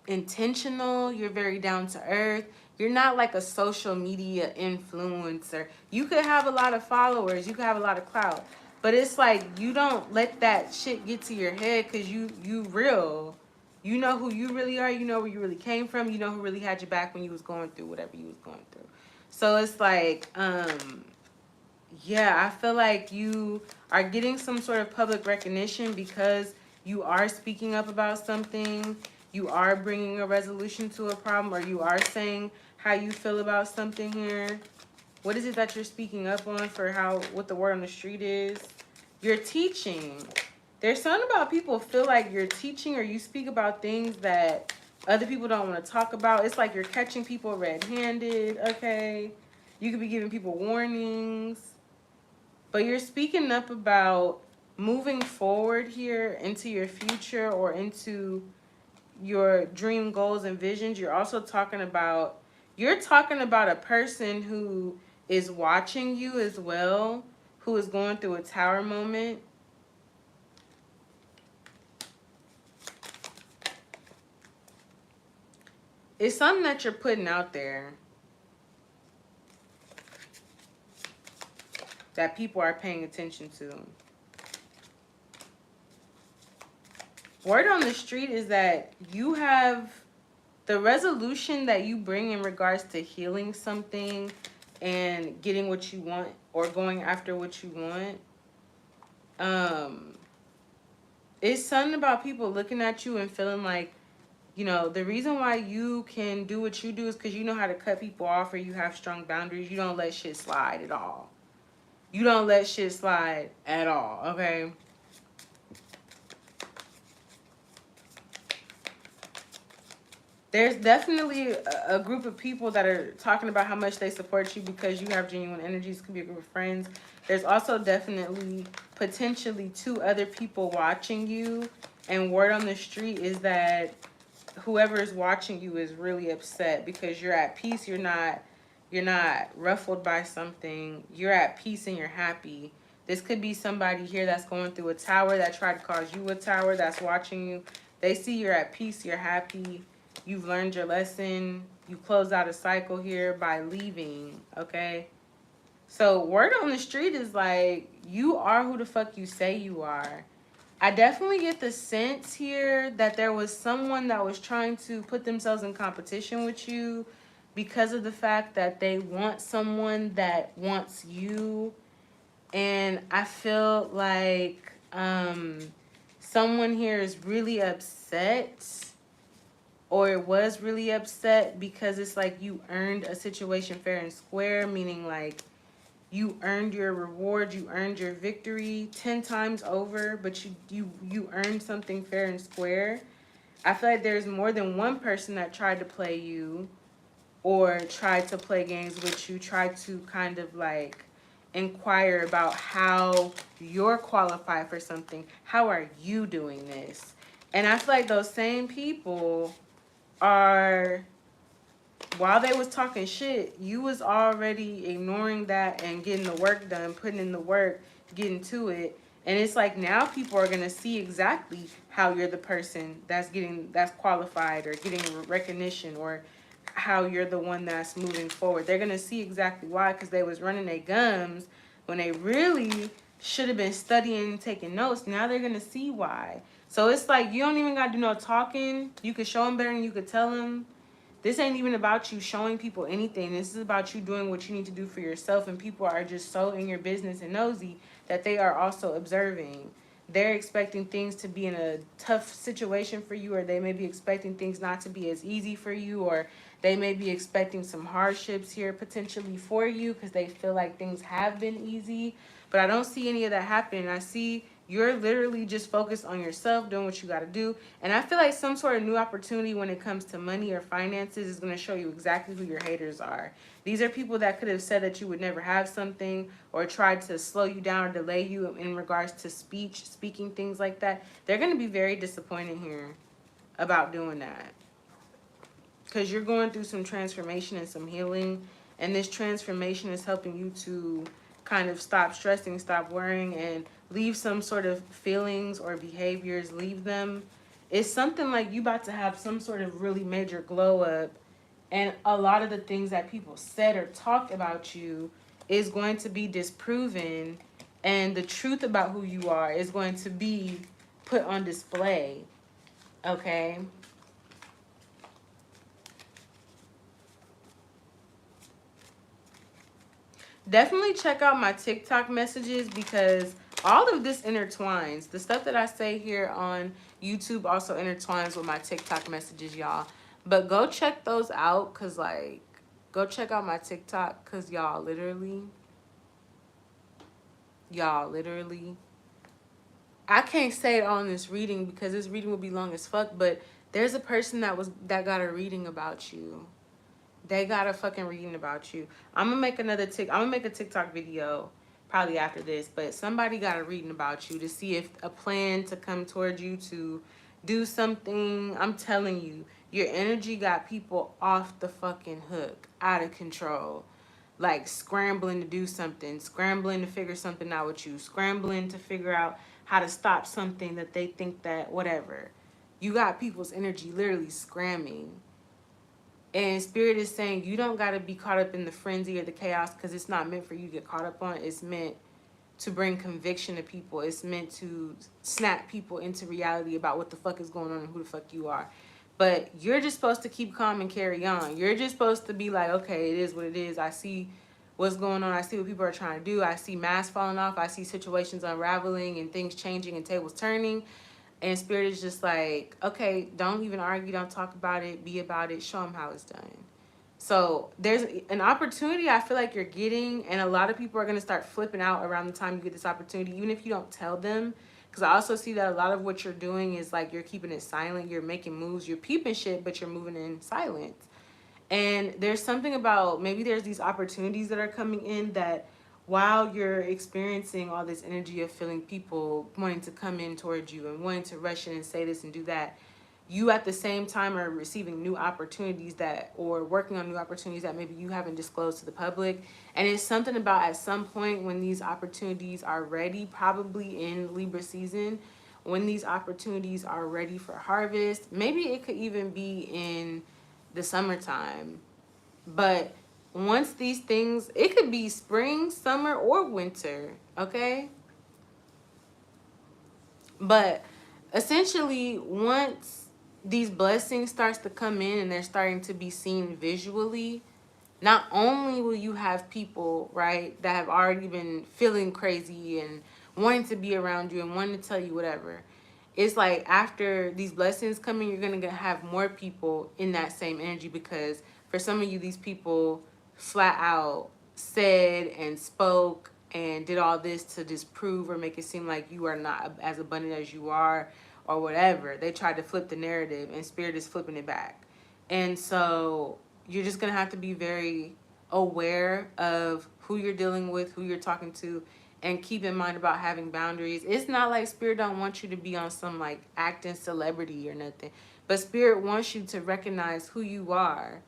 intentional, you're very down to earth. You're not like a social media influencer. You could have a lot of followers, you could have a lot of clout, but it's like you don't let that shit get to your head, because you real. You know who you really are, you know where you really came from, you know who really had your back when you was going through whatever you was going through. So it's like yeah, I feel like you are getting some sort of public recognition because you are speaking up about something. You are bringing a resolution to a problem, or you are saying how you feel about something here. What is it that you're speaking up on for what the word on the street is? You're teaching. There's something about people feel like you're teaching, or you speak about things that other people don't want to talk about. It's like you're catching people red-handed, okay? You could be giving people warnings. But you're speaking up about moving forward here into your future or into your dream goals and visions. You're talking about a person who is watching you as well, who is going through a tower moment. It's something that you're putting out there that people are paying attention to. Word on the street is that you have the resolution that you bring in regards to healing something and getting what you want, or going after what you want. It's something about people looking at you and feeling like, you know, the reason why you can do what you do is because you know how to cut people off, or you have strong boundaries. You don't let shit slide at all. You don't let shit slide at all, okay? There's definitely a group of people that are talking about how much they support you because you have genuine energies. Could be a group of friends. There's also definitely potentially 2 other people watching you. And word on the street is that whoever is watching you is really upset because you're at peace. You're not ruffled by something. You're at peace and you're happy. This could be somebody here that's going through a tower that tried to cause you a tower, that's watching you. They see you're at peace, you're happy. You've learned your lesson. You close out a cycle here by leaving, okay? So word on the street is like, you are who the fuck you say you are. I definitely get the sense here that there was someone that was trying to put themselves in competition with you because of the fact that they want someone that wants you. And I feel like someone here is really upset, or was really upset, because it's like you earned a situation fair and square, meaning like you earned your reward, you earned your victory 10 times over, but you earned something fair and square. I feel like there's more than one person that tried to play you or tried to play games with you, tried to kind of like inquire about how you're qualified for something. How are you doing this? And I feel like those same people are, while they was talking shit, you was already ignoring that and getting the work done, putting in the work, getting to it. And it's like now people are gonna see exactly how you're the person that's qualified or getting recognition, or how you're the one that's moving forward. They're gonna see exactly why, because they was running their gums when they really should have been studying and taking notes. Now they're gonna see why. So it's like you don't even gotta do no talking. You could show them better than you could tell them. This ain't even about you showing people anything. This is about you doing what you need to do for yourself. And people are just so in your business and nosy that they are also observing. They're expecting things to be in a tough situation for you, or they may be expecting things not to be as easy for you, or they may be expecting some hardships here potentially for you because they feel like things have been easy. But I don't see any of that happening. I see you're literally just focused on yourself, doing what you got to do. And I feel like some sort of new opportunity when it comes to money or finances is going to show you exactly who your haters are. These are people that could have said that you would never have something, or tried to slow you down or delay you in regards to speaking, things like that. They're going to be very disappointed here about doing that, because you're going through some transformation and some healing. And this transformation is helping you to kind of stop stressing, stop worrying, and leave some sort of feelings or behaviors, leave them. It's something like you about to have some sort of really major glow up, and a lot of the things that people said or talked about you is going to be disproven, and the truth about who you are is going to be put on display. Okay? Definitely check out my TikTok messages, because all of this intertwines. The stuff that I say here on YouTube also intertwines with my TikTok messages, y'all. But go check those out, because, like, go check out my TikTok, because y'all literally, I can't say it on this reading because this reading will be long as fuck, but there's a person that got a reading about you. They got a fucking reading about you. I'm gonna make a TikTok video probably after this, but somebody got a reading about you to see if a plan to come towards you to do something. I'm telling you, your energy got people off the fucking hook, out of control. Like scrambling to do something, scrambling to figure something out with you, scrambling to figure out how to stop something that they think that whatever. You got people's energy literally scramming. And Spirit is saying you don't got to be caught up in the frenzy or the chaos, because it's not meant for you to get caught up on. It's meant to bring conviction to people. It's meant to snap people into reality about what the fuck is going on and who the fuck you are. But you're just supposed to keep calm and carry on. You're just supposed to be like, okay, it is what it is. I see what's going on. I see what people are trying to do. I see masks falling off. I see situations unraveling and things changing and tables turning. And Spirit is just like, okay, don't even argue. Don't talk about it. Be about it. Show them how it's done. So there's an opportunity I feel like you're getting, and a lot of people are going to start flipping out around the time you get this opportunity, even if you don't tell them. Because I also see that a lot of what you're doing is like you're keeping it silent. You're making moves. You're peeping shit, but you're moving in silence. And there's something about, maybe there's these opportunities that are coming in that while you're experiencing all this energy of feeling people wanting to come in towards you and wanting to rush in and say this and do that, you at the same time are receiving new opportunities that, or working on new opportunities that maybe you haven't disclosed to the public. And it's something about at some point when these opportunities are ready, probably in Libra season, when these opportunities are ready for harvest, maybe it could even be in the summertime. But once these things, it could be spring, summer, or winter, okay? But essentially, once these blessings starts to come in and they're starting to be seen visually, not only will you have people, right, that have already been feeling crazy and wanting to be around you and wanting to tell you whatever. It's like after these blessings come in, you're going to have more people in that same energy, because for some of you, these people flat out said and spoke and did all this to disprove or make it seem like you are not as abundant as you are or whatever. They tried to flip the narrative, and Spirit is flipping it back. And so you're just going to have to be very aware of who you're dealing with, who you're talking to, and keep in mind about having boundaries. It's not like Spirit don't want you to be on some like acting celebrity or nothing, but Spirit wants you to recognize who you are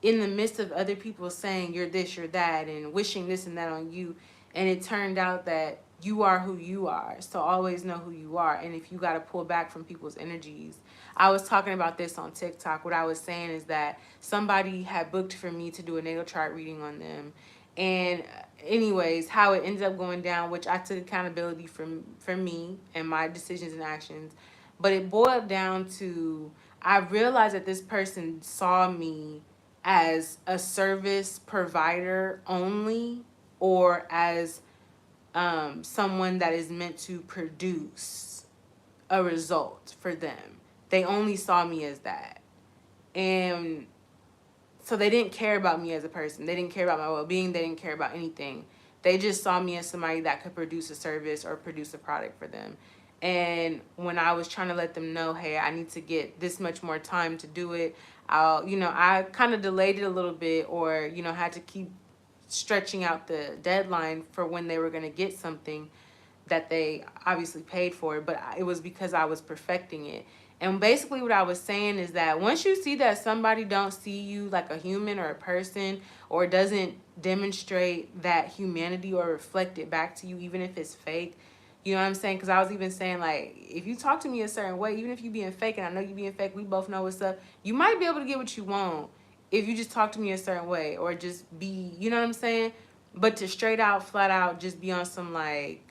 in the midst of other people saying you're this, you're that, and wishing this and that on you. And it turned out that you are who you are. So always know who you are. And if you got to pull back from people's energies. I was talking about this on TikTok. What I was saying is that somebody had booked for me to do a natal chart reading on them. And anyways, how it ended up going down, which I took accountability for me and my decisions and actions. But it boiled down to, I realized that this person saw me as a service provider only, or as someone that is meant to produce a result for them. They only saw me as that. And so they didn't care about me as a person. They didn't care about my well-being. They didn't care about anything. They just saw me as somebody that could produce a service or produce a product for them. And when I was trying to let them know, hey, I need to get this much more time to do it, I kind of delayed it a little bit, or, had to keep stretching out the deadline for when they were going to get something that they obviously paid for, but it was because I was perfecting it. And basically what I was saying is that once you see that somebody don't see you like a human or a person, or doesn't demonstrate that humanity or reflect it back to you, even if it's fake, you know what I'm saying? Because I was even saying, like, if you talk to me a certain way, even if you being fake, and I know you being fake, we both know what's up, you might be able to get what you want if you just talk to me a certain way, or just be, you know what I'm saying? But to straight out, flat out, just be on some, like,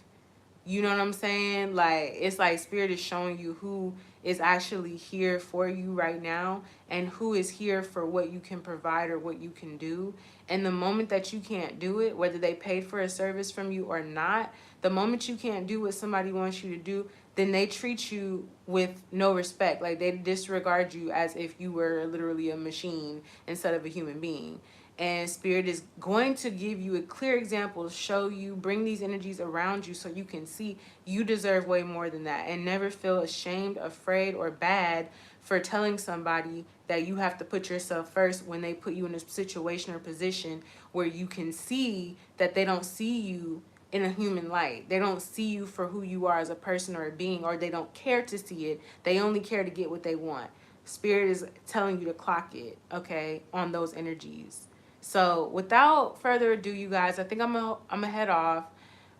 you know what I'm saying? Like, it's like Spirit is showing you who is actually here for you right now, and who is here for what you can provide or what you can do. And the moment that you can't do it, whether they paid for a service from you or not, the moment you can't do what somebody wants you to do, then they treat you with no respect. Like, they disregard you as if you were literally a machine instead of a human being. And Spirit is going to give you a clear example, show you, bring these energies around you so you can see you deserve way more than that, and never feel ashamed, afraid, or bad for telling somebody that you have to put yourself first when they put you in a situation or position where you can see that they don't see you in a human light. They don't see you for who you are as a person or a being, or they don't care to see it. They only care to get what they want. Spirit is telling you to clock it, okay, on those energies. So without further ado, you guys, I think I'm gonna head off.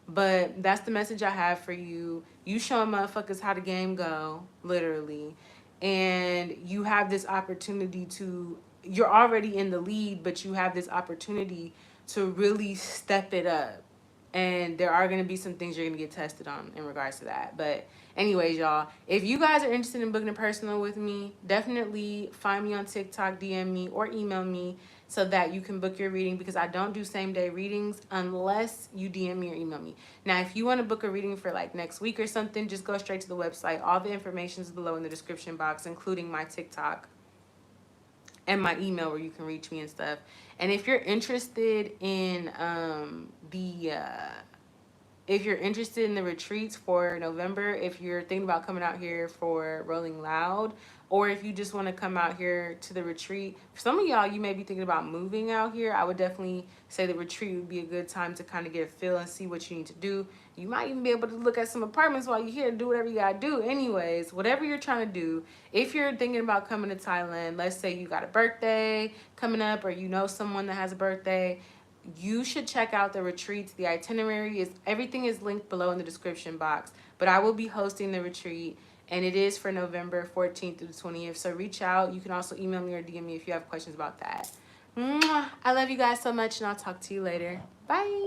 But that's the message I have for you. You showing motherfuckers how the game go, literally. And you have this opportunity to, you're already in the lead, but you have this opportunity to really step it up. And there are going to be some things you're going to get tested on in regards to that. But anyways, y'all, if you guys are interested in booking a personal with me, definitely find me on TikTok, DM me, or email me so that you can book your reading, because I don't do same day readings unless you DM me or email me. Now, if you want to book a reading for like next week or something, just go straight to the website. All the information is below in the description box, including my TikTok and my email where you can reach me and stuff. And if you're interested in if you're interested in the retreats for November, if you're thinking about coming out here for Rolling Loud, or if you just want to come out here to the retreat, for some of y'all, you may be thinking about moving out here, I would definitely say the retreat would be a good time to kind of get a feel and see what you need to do. You might even be able to look at some apartments while you're here and do whatever you gotta do. Anyways, whatever you're trying to do, if you're thinking about coming to Thailand, let's say you got a birthday coming up, or you know someone that has a birthday, you should check out the retreats. The itinerary is, everything is linked below in the description box. But I will be hosting the retreat, and it is for November 14th through the 20th. So reach out. You can also email me or DM me if you have questions about that. Mwah! I love you guys so much, and I'll talk to you later. Bye.